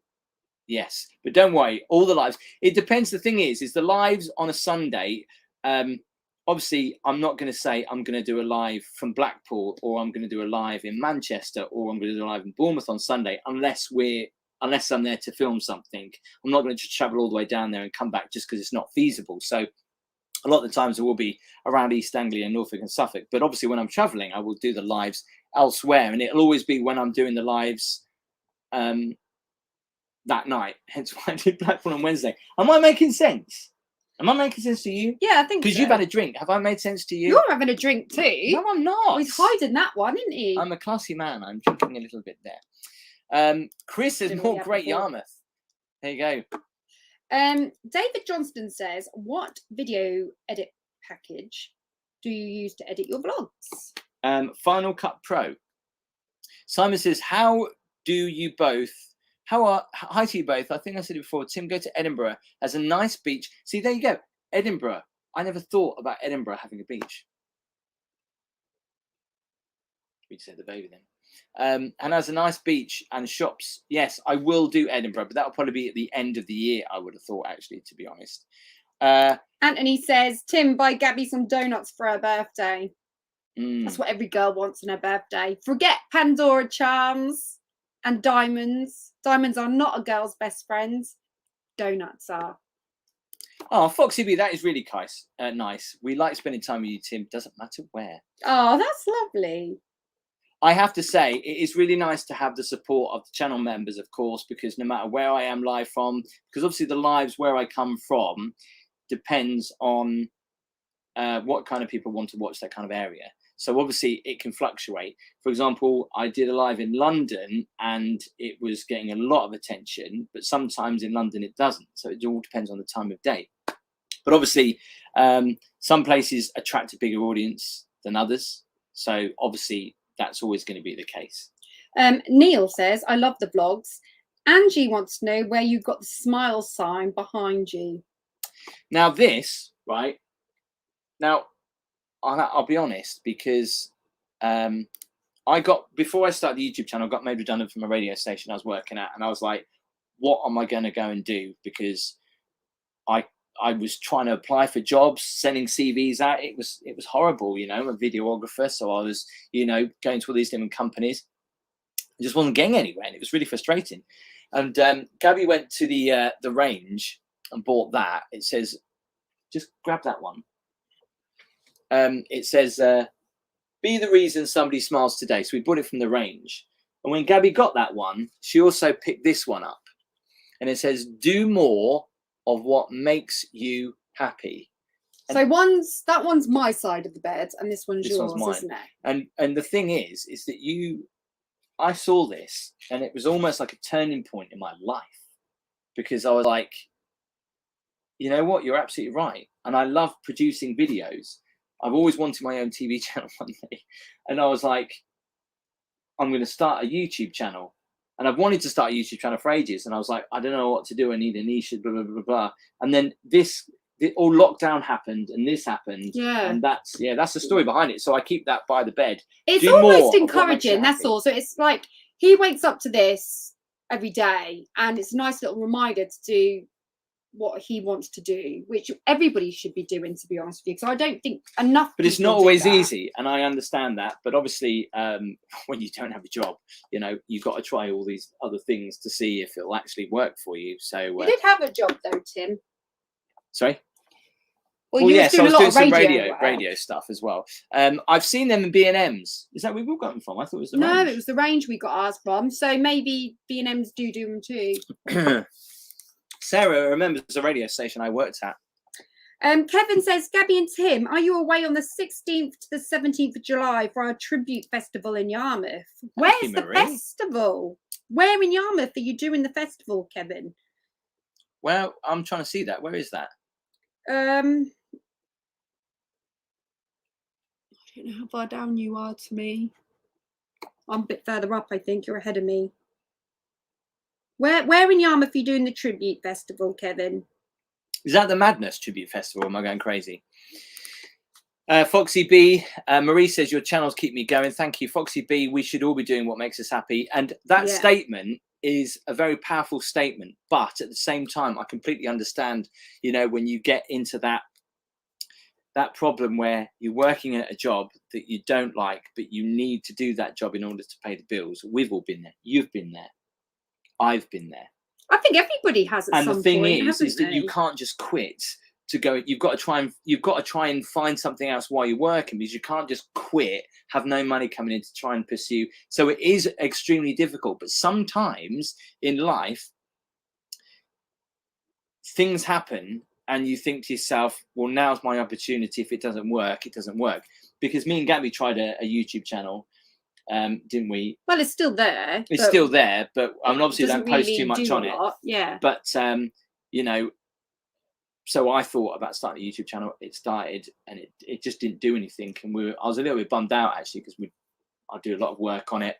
yes, but don't worry, all the lives, it depends. The thing is the lives on a Sunday, obviously I'm not going to say I'm going to do a live from Blackpool, or I'm going to do a live in Manchester, or I'm going to do a live in Bournemouth on Sunday, unless I'm there to film something. I'm not going to travel all the way down there and come back just because it's not feasible. So a lot of the times it will be around East Anglia, Norfolk and Suffolk, but obviously when I'm traveling, I will do the lives elsewhere, and it'll always be when I'm doing the lives that night. Hence why I did Blackpool on Wednesday. Am I making sense? Am I making sense to you? Yeah, I think Because so. you've had a drink. Have I made sense to you? You're having a drink too. No, I'm not. He's hiding that one, isn't he? I'm a classy man. I'm drinking a little bit there. Chris says Didn't more really great have before. Yarmouth. There you go. David Johnston says, what video edit package do you use to edit your vlogs? Final Cut Pro. Simon says, hi to you both. I think I said it before. Tim, go to Edinburgh. Has a nice beach. See, there you go. Edinburgh. I never thought about Edinburgh having a beach. We just had the baby then. And has a nice beach and shops. Yes, I will do Edinburgh, but that'll probably be at the end of the year, I would have thought, actually, to be honest. Anthony says, Tim, buy Gabby some donuts for her birthday. That's what every girl wants on her birthday. Forget Pandora charms and diamonds. Diamonds are not a girl's best friends. Donuts are. Oh, Foxy B, that is really nice. We like spending time with you, Tim. Doesn't matter where. Oh, that's lovely. I have to say, it is really nice to have the support of the channel members, of course, because no matter where I am live from, because obviously the lives where I come from depends on what kind of people want to watch that kind of area. So obviously it can fluctuate. For example, I did a live in London and it was getting a lot of attention, but sometimes in London it doesn't. So it all depends on the time of day. But obviously, some places attract a bigger audience than others. So obviously, that's always going to be the case. Neil says, I love the vlogs. Angie wants to know where you got the smile sign behind you. Now this, right? Now, I'll be honest, because before I started the YouTube channel, I got made redundant from a radio station I was working at. And I was like, what am I going to go and do? Because I was trying to apply for jobs, sending CVs out. It was horrible, you know. I'm a videographer, so I was, you know, going to all these different companies. I just wasn't getting anywhere, and it was really frustrating. And Gabby went to the range and bought that. It says, just grab that one. It says, be the reason somebody smiles today. So we bought it from the range. And when Gabby got that one, she also picked this one up. And it says, do more of what makes you happy. And so that one's my side of the bed and this one's yours, mine. isn't it? And the thing is that I saw this and it was almost like a turning point in my life, because I was like, you know what, you're absolutely right. And I love producing videos. I've always wanted my own TV channel one day. And I was like, I'm going to start a YouTube channel. And I've wanted to start a YouTube channel for ages. And I was like, I don't know what to do. I need a niche, blah, blah, blah, blah. And then all lockdown happened and this happened. Yeah. And that's the story behind it. So I keep that by the bed. It's almost encouraging. That's all. So it's like he wakes up to this every day and it's a nice little reminder to do what he wants to do, which everybody should be doing, to be honest with you, because I don't think enough. But it's not always easy, and I understand that. But obviously, when you don't have a job, you know, you've got to try all these other things to see if it'll actually work for you. So you did have a job though, Tim. Sorry. Well, yes, I was doing some radio stuff as well. I've seen them in B&Ms. Is that where we've got them from? I thought it was the range. No, it was the range we got ours from. So maybe B&Ms do them too. Sarah remembers a radio station I worked at. Kevin says, Gabby and Tim, are you away on the 16th to the 17th of July for our tribute festival in Yarmouth? Where's the festival? Where in Yarmouth are you doing the festival, Kevin? Well, I'm trying to see that. Where is that? I don't know how far down you are to me. I'm a bit further up, I think. You're ahead of me. Where in Yarmouth are you doing the tribute festival, Kevin? Is that the Madness Tribute Festival? Am I going crazy? Foxy B, Marie says, your channels keep me going. Thank you, Foxy B. We should all be doing what makes us happy. And that statement is a very powerful statement. But at the same time, I completely understand, you know, when you get into that problem where you're working at a job that you don't like, but you need to do that job in order to pay the bills. We've all been there. You've been there. I've been there. I think everybody has at some point. And the thing is that you can't just quit to go. You've got to try and find something else while you're working, because you can't just quit, have no money coming in to try and pursue. So it is extremely difficult. But sometimes in life, things happen and you think to yourself, well, now's my opportunity. If it doesn't work, it doesn't work. Because me and Gabby tried a YouTube channel, didn't we? Well, it's still there. It's still there, but I mean, obviously don't post really too much on it. Yeah. But you know, so I thought about starting a YouTube channel. It started, and it just didn't do anything. And I was a little bit bummed out actually, because I do a lot of work on it.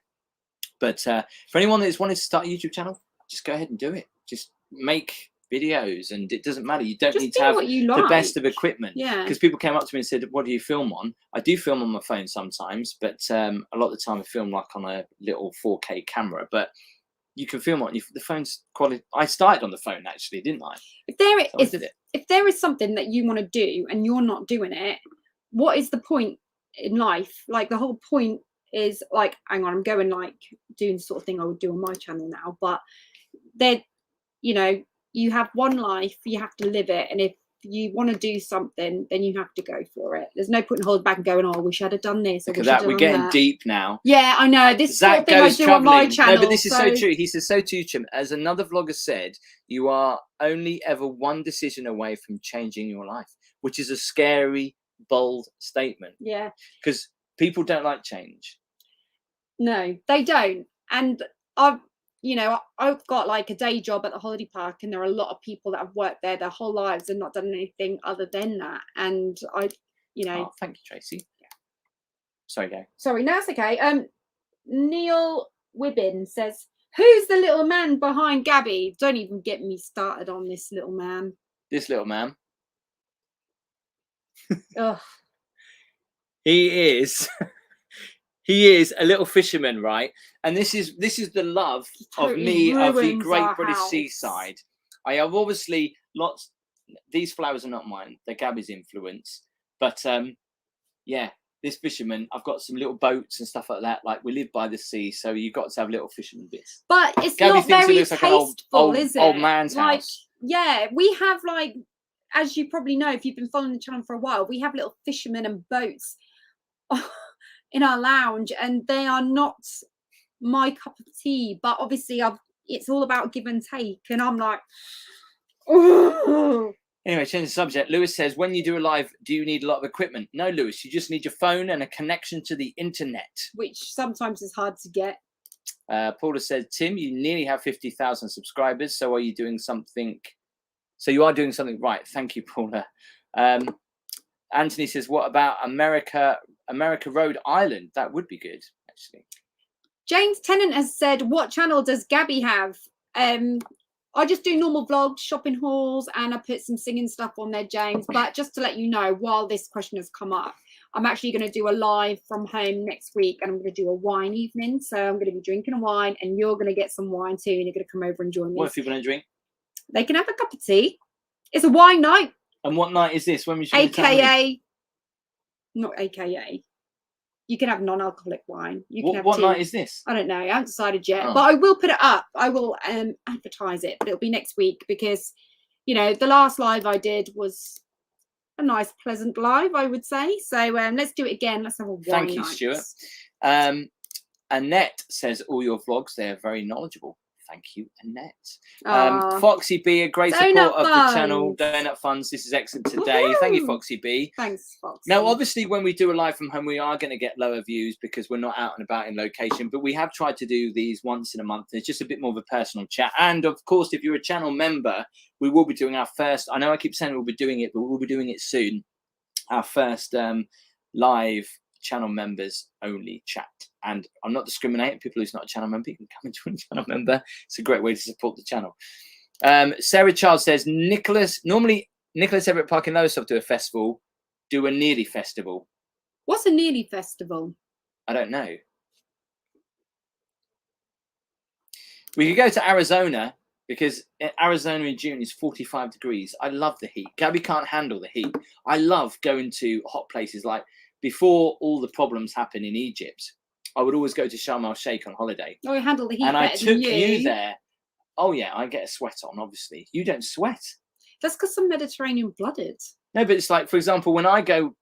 But for anyone that's wanted to start a YouTube channel, just go ahead and do it. Just make videos, and it doesn't matter. You don't need to have the best of equipment. Yeah. Because people came up to me and said, "What do you film on?" I do film on my phone sometimes, but a lot of the time I film like on a little 4K camera. But you can film on the phone's quality. I started on the phone actually, didn't I? If there is something that you want to do and you're not doing it, what is the point in life? Like, the whole point is like, hang on, I'm going like doing the sort of thing I would do on my channel now, but you know, you have one life, you have to live it, and if you want to do something, then you have to go for it. There's no point in holding back and going, oh, I wish I'd have done this. Look at that, we're getting deep now. Yeah, I know. This sort of thing I do on my channel. No, but this is so true. He says, so too, Chim. As another vlogger said, you are only ever one decision away from changing your life, which is a scary, bold statement. Yeah. Because people don't like change. No, they don't. And I've got like a day job at the holiday park, and there are a lot of people that have worked there their whole lives and not done anything other than that. And oh, thank you, Tracy. Yeah. Sorry, go. Sorry, no, it's okay. Neil Wibbin says, "Who's the little man behind Gabby?" Don't even get me started on this little man. This little man. Ugh. He is. He is a little fisherman, right? And this is the love of me of the Great British Seaside. I have obviously lots. These flowers are not mine; they're Gabby's influence. But yeah, this fisherman. I've got some little boats and stuff like that. Like, we live by the sea, so you've got to have little fisherman bits. But it's Gabby not thinks very it looks like an tasteful, is it? Old man's house. Yeah, we have, like, as you probably know, if you've been following the channel for a while, we have little fishermen and boats in our lounge, and they are not my cup of tea. But obviously, it's all about give and take, and I'm like, oh. Anyway, change the subject. Lewis says, when you do a live, do you need a lot of equipment? No, Lewis, you just need your phone and a connection to the internet, which sometimes is hard to get. Paula said, Tim, you nearly have 50,000 subscribers. So are you doing something? So you are doing something right. Thank you, Paula. Anthony says, what about America Rhode Island? That would be good, actually. James Tennant has said, what channel does Gabby have? I just do normal vlogs, shopping hauls, and I put some singing stuff on there, James. But just to let you know, while this question has come up, I'm actually going to do a live from home next week, and I'm going to do a wine evening. So I'm going to be drinking a wine, and you're going to get some wine too, and you're going to come over and join me. What if people don't drink? They can have a cup of tea. It's a wine night. And what night is this? When we should AKA, not AKA. You can have non-alcoholic wine. You can have what tea. night is this? I don't know. I haven't decided yet. Oh. But I will put it up. I will advertise it. But it'll be next week because, you know, the last live I did was a nice, pleasant live, I would say. So let's do it again. Let's have a wine Thank you, night. Stuart. Annette says, all your vlogs, they're very knowledgeable. Thank you, Annette. Foxy B, a great support of the channel. Donut Funds, this is excellent today. Woo-hoo! Thank you, Foxy B. Thanks, Foxy. Now, obviously, when we do a live from home, we are going to get lower views because we're not out and about in location. But we have tried to do these once in a month. It's just a bit more of a personal chat. And, of course, if you're a channel member, we will be doing our first. I know I keep saying we'll be doing it, but we'll be doing it soon. Our first live channel members only chat. And I'm not discriminating. People who's not a channel member, you can come and join a channel member. It's a great way to support the channel. Sarah Child says, normally Nicholas Everett Park in Lowestoft do a festival, do a Nearly Festival. What's a Nearly Festival? I don't know. We could go to Arizona because Arizona in June is 45 degrees. I love the heat. Gabby can't handle the heat. I love going to hot places. Like before all the problems happen in Egypt, I would always go to Sharm el Sheikh on holiday. Oh, you handle the heat and better I took than you there. Oh, yeah, I get a sweat on, obviously. You don't sweat. That's because I'm Mediterranean-blooded. No, but it's like, for example, when I go,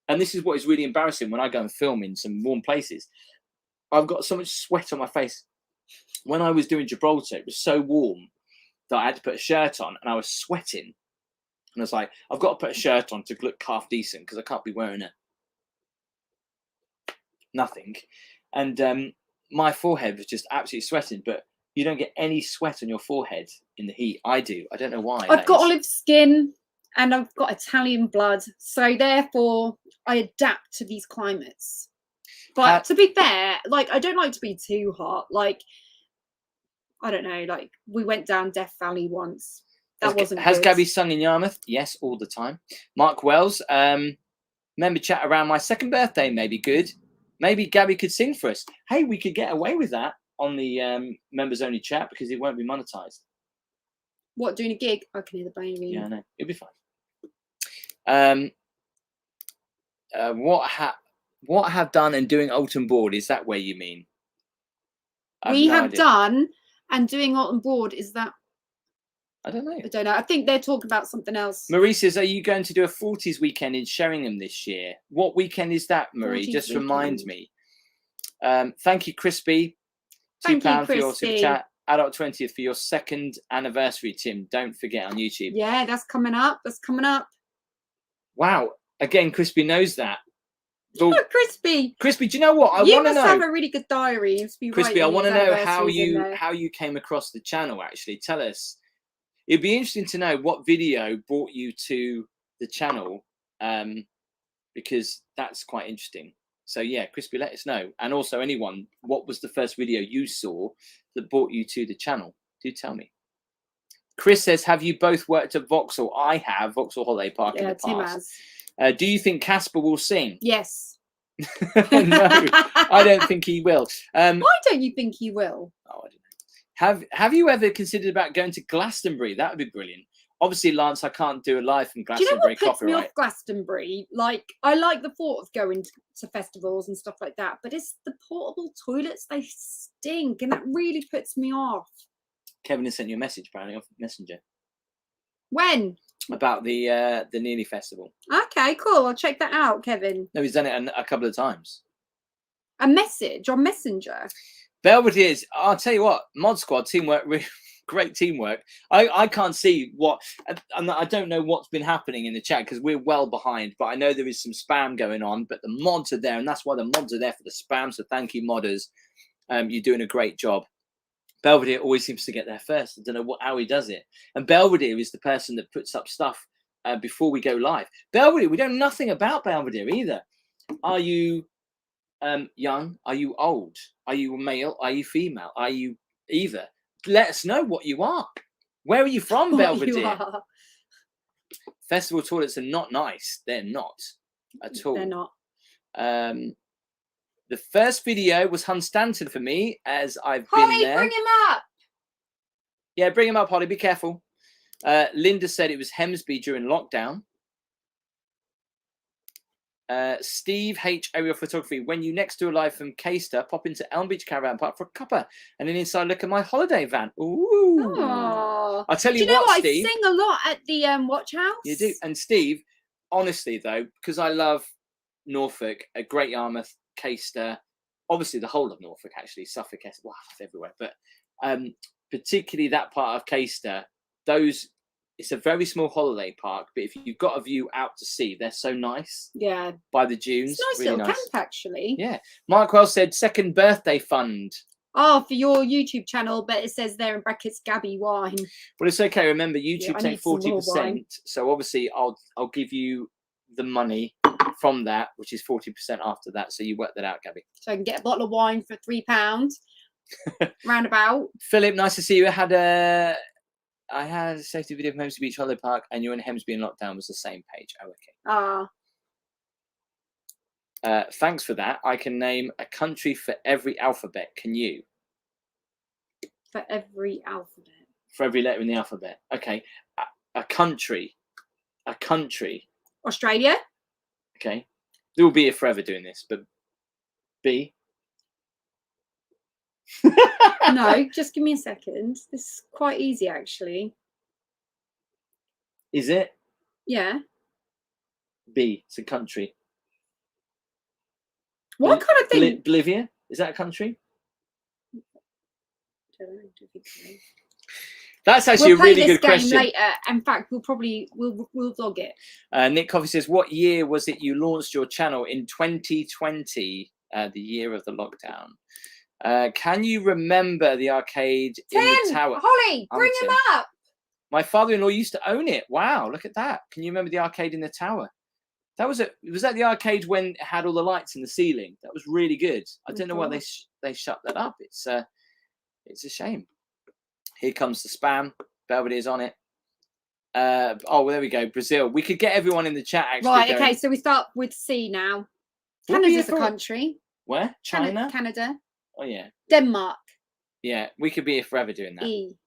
and this is what is really embarrassing, when I go and film in some warm places, I've got so much sweat on my face. When I was doing Gibraltar, it was so warm that I had to put a shirt on, and I was sweating. And I was like, I've got to put a shirt on to look half decent because I can't be wearing nothing. And my forehead was just absolutely sweating, but you don't get any sweat on your forehead in the heat. I do. I don't know why. I've got olive skin and I've got Italian blood. So therefore I adapt to these climates. But to be fair, like, I don't like to be too hot. Like, I don't know, like, we went down Death Valley once. That wasn't Has good. Gabby sung in Yarmouth? Yes, all the time. Mark Wells, remember chat around my second birthday, maybe good. Maybe Gabby could sing for us. Hey, we could get away with that on the members only chat because it won't be monetized. What, doing a gig? I can hear the baby. Yeah, I know. It'll be fine. What I have done and doing Alton Board, is that where you mean? We have done and doing Alton Board, is that? I don't know. I don't know. I think they're talking about something else. Marie says, are you going to do a 40s weekend in Sheringham this year? What weekend is that, Marie? Just remind me. Thank you, Crispy. £2 for your super chat. Adult 20th for your 2nd anniversary, Tim. Don't forget on YouTube. Yeah, that's coming up. That's coming up. Wow. Again, Crispy knows that. Oh, Crispy. Crispy, do you know what? I want to know. You must have a really good diary. Crispy, I want to know how you came across the channel, actually. Tell us. It'd be interesting to know what video brought you to the channel, because that's quite interesting. So yeah, Crispy, let us know. And also anyone, what was the first video you saw that brought you to the channel? Do tell me. Chris says, have you both worked at Vauxhall? I have, Vauxhall Holiday Park in the past. Tim has. Do you think Casper will sing? Yes. No, I don't think he will. Why don't you think he will? Oh, I don't know. Have you ever considered about going to Glastonbury? That would be brilliant. Obviously, Lance, I can't do a live from Glastonbury. Do you know what puts me off Glastonbury? Like, I like the thought of going to festivals and stuff like that, but it's the portable toilets. They stink, and that really puts me off. Kevin has sent you a message, Branagh, off Messenger. When? About the Nearly Festival. Okay, cool. I'll check that out, Kevin. No, he's done it a couple of times. A message on Messenger? Belvedere's, I'll tell you what, Mod Squad teamwork, great teamwork. I can't see what, and I don't know what's been happening in the chat because we're well behind, but I know there is some spam going on, but the mods are there, and that's why the mods are there, for the spam. So thank you, modders. You're doing a great job. Belvedere always seems to get there first. I don't know how he does it. And Belvedere is the person that puts up stuff before we go live. Belvedere, we know nothing about Belvedere either. Are you young? Are you old? Are you male? Are you female? Are you either? Let us know what you are. Where are you from, Belvedere? Festival toilets are not nice. They're not at all. They're not. The first video was Hunstanton for me, as I've Holly, been there. bring him up. Yeah, bring him up, Holly. Be careful. Linda said it was Hemsby during lockdown. Steve H. Aerial Photography. When you next do a live from Caister, pop into Elm Beach Caravan Park for a cuppa and an inside look at my holiday van. Ooh. Aww. I'll tell you, do you know what, Steve. I sing a lot at the Watch House. You do. And Steve, honestly, though, because I love Norfolk, a Great Yarmouth, Caister, obviously the whole of Norfolk, actually, Suffolk, well, everywhere, but particularly that part of Caister, it's a very small holiday park, but if you've got a view out to sea, they're so nice. Yeah. By the dunes. It's a nice really little camp, actually. Yeah. Mark Wells said, second birthday fund. Oh, for your YouTube channel, but it says there in brackets, Gabby wine. Well, it's okay. Remember, YouTube take 40%. So obviously, I'll give you the money from that, which is 40% after that. So you work that out, Gabby. So I can get a bottle of wine for £3, roundabout. Philip, nice to see you. I had a safety video from Hemsby Beach Holiday Park, and you're in Hemsby in lockdown was the same page. Oh, okay. Thanks for that. I can name a country for every alphabet. Can you? For every alphabet. For every letter in the alphabet. Okay. A country. Australia. Okay. There will be a forever doing this, but B. No, just give me a second. This is quite easy, actually. Is it? Yeah. B. It's a country. What kind of thing? Bolivia? Is that a country? That's actually we'll a really play this good question. game later. In fact, we'll vlog it. Nick Coffey says, what year was it you launched your channel? In 2020, the year of the lockdown. Can you remember the arcade in the tower? Holly, bring him up. My father-in-law used to own it. Wow, look at that. Can you remember the arcade in the tower? Was that the arcade when it had all the lights in the ceiling? That was really good. I don't know why they shut that up. It's a shame. Here comes the spam. Belvedere's on it. Oh, well, there we go. Brazil. We could get everyone in the chat actually. Right. Going. Okay. So we start with C now. Canada's a country. Where? China. Canada. Oh yeah. Denmark. Yeah, we could be here forever doing that. E.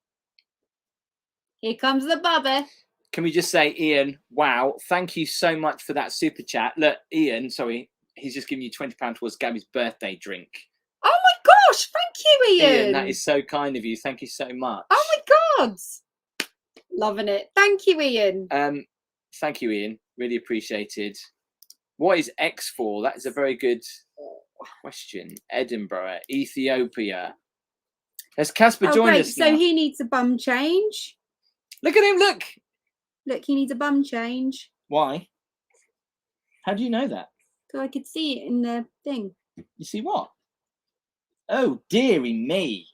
Here comes the bubba. Can we just say, Ian, wow, thank you so much for that super chat. Look, Ian, sorry, he's just giving you £20 towards Gabby's birthday drink. Oh my gosh, thank you, Ian. That is so kind of you. Thank you so much. Oh my God. Loving it. Thank you, Ian. Thank you, Ian. Really appreciated. What is X for? That is a very good question. Edinburgh, Ethiopia. Has Casper joined us now? So he needs a bum change. Look at him, look. Look, he needs a bum change. Why? How do you know that? Because I could see it in the thing. You see what? Oh, dearie me.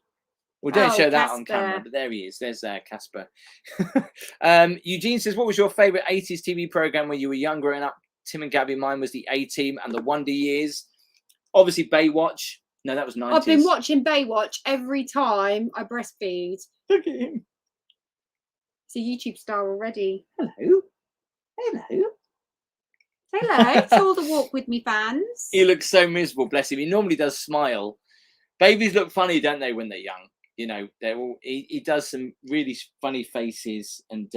Well, don't show that on camera, but there he is. There's Casper. Eugene says, what was your favourite 80s TV programme when you were young growing up? Tim and Gabby, mine was the A-Team and the Wonder Years. Obviously, Baywatch. No, that was 90s. I've been watching Baywatch every time I breastfeed. Look at him. It's a YouTube star already. Hello. Hello. Hello to all the Walk With Me fans. He looks so miserable, bless him. He normally does smile. Babies look funny, don't they, when they're young? You know, they're all, he does some really funny faces, and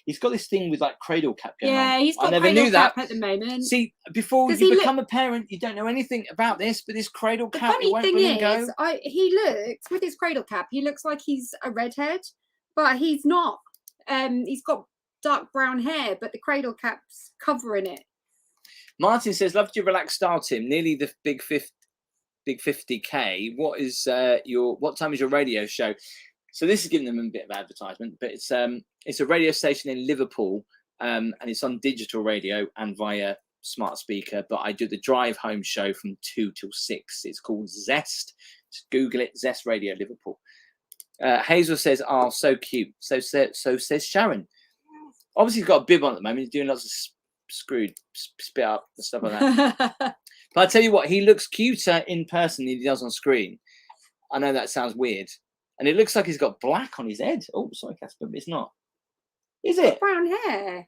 he's got this thing with like cradle cap going on. Yeah, he's got cradle cap at the moment. See, before you become a parent, you don't know anything about this, but this cradle cap, the funny thing is, he looks with his cradle cap. He looks like he's a redhead, but he's not. He's got dark brown hair, but the cradle cap's covering it. Martin says, "Love your relaxed style, Tim. Nearly the big 50K. What is what time is your radio show?" So this is giving them a bit of advertisement, but it's a radio station in Liverpool, and it's on digital radio and via smart speaker. But I do the drive home show from 2 till 6. It's called Zest. Just Google it, Zest Radio Liverpool. Hazel says, "Oh, so cute." So says Sharon. Obviously, he's got a bib on at the moment. He's doing lots of screwed spit up and stuff like that. But I tell you what, he looks cuter in person than he does on screen. I know that sounds weird, and it looks like he's got black on his head. Oh, sorry, Casper, it's not. Is it? Brown hair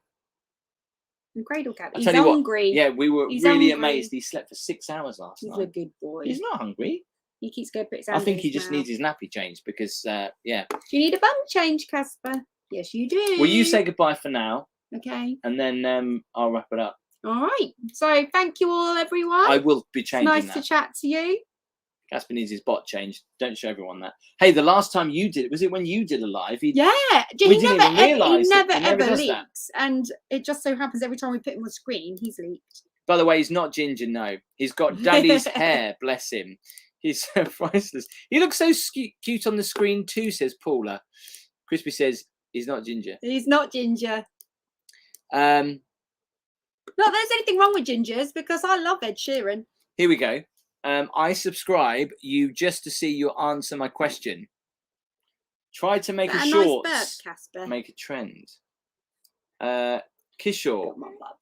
and cradle cap. He's hungry. What, yeah, we were really amazed. He slept for 6 hours last night. He's a good boy. He's not hungry. He keeps going put his I think he just needs his nappy changed because, yeah. Do you need a bum change, Casper? Yes, you do. Will you say goodbye for now? Okay. And then I'll wrap it up. All right. So thank you all, everyone. I will be changing It's nice to chat to you. Casper needs his bot changed. Don't show everyone that. Hey, the last time you did it, was it when you did a live? Yeah. We didn't even realise he never ever leaks. And it just so happens every time we put him on screen, he's leaked. By the way, he's not ginger, no. He's got daddy's hair, bless him. He's priceless. He looks so cute on the screen too, says Paula. Crispy says he's not ginger. He's not ginger. Not that there's anything wrong with gingers, because I love Ed Sheeran. Here we go. I subscribe you just to see you answer my question. Try to make a shorts. Nice bird, Casper. Make a trend. Kishore,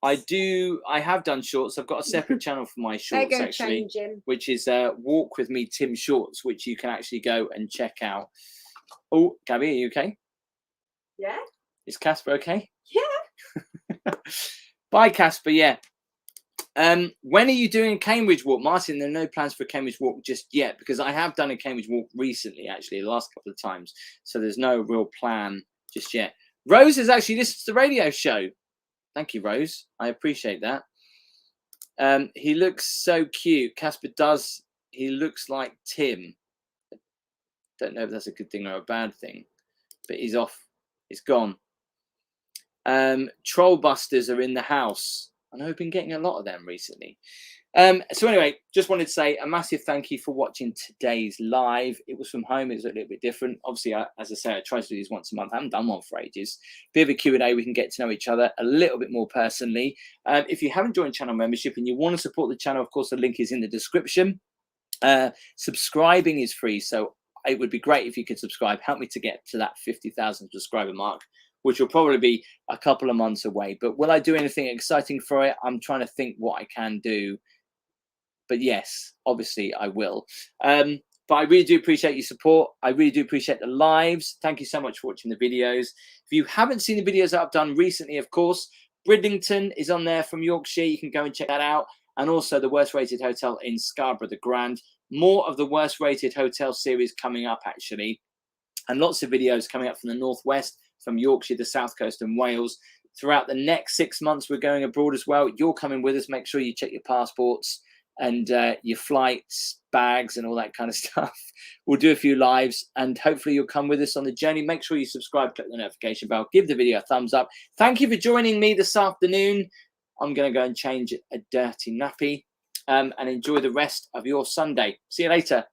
I have done shorts. I've got a separate channel for my shorts actually, which is Walk With Me Tim Shorts, which you can actually go and check out. Oh, Gabby, are you okay? Yeah. Is Casper okay? Yeah. Bye, Casper. Yeah. When are you doing a Cambridge walk, Martin? There are no plans for a Cambridge walk just yet, because I have done a Cambridge walk recently, actually, the last couple of times. So there's no real plan just yet. Rose has actually listened to the radio show. Thank you, Rose. I appreciate that. He looks so cute. Casper does. He looks like Tim. Don't know if that's a good thing or a bad thing, but he's off. He's gone. Troll busters are in the house. I know I've been getting a lot of them recently. So anyway, just wanted to say a massive thank you for watching today's live. It was from home. It was a little bit different. Obviously, as I say, I try to do these once a month. I haven't done one for ages. Bit of a Q&A. We can get to know each other a little bit more personally. If you haven't joined channel membership and you want to support the channel, of course, the link is in the description. Subscribing is free. So it would be great if you could subscribe. Help me to get to that 50,000 subscriber mark, which will probably be a couple of months away. But will I do anything exciting for it? I'm trying to think what I can do. But yes, obviously I will. But I really do appreciate your support. I really do appreciate the lives. Thank you so much for watching the videos. If you haven't seen the videos that I've done recently, of course, Bridlington is on there from Yorkshire. You can go and check that out. And also the worst rated hotel in Scarborough, the Grand. More of the worst rated hotel series coming up, actually. And lots of videos coming up from the Northwest, from Yorkshire, the South Coast and Wales. Throughout the next 6 months, we're going abroad as well. You're coming with us. Make sure you check your passports and your flights, bags, and all that kind of stuff. We'll do a few lives, and hopefully you'll come with us on the journey. Make sure you subscribe, click the notification bell, give the video a thumbs up. Thank you for joining me this afternoon. I'm going to go and change a dirty nappy and enjoy the rest of your Sunday. See you later.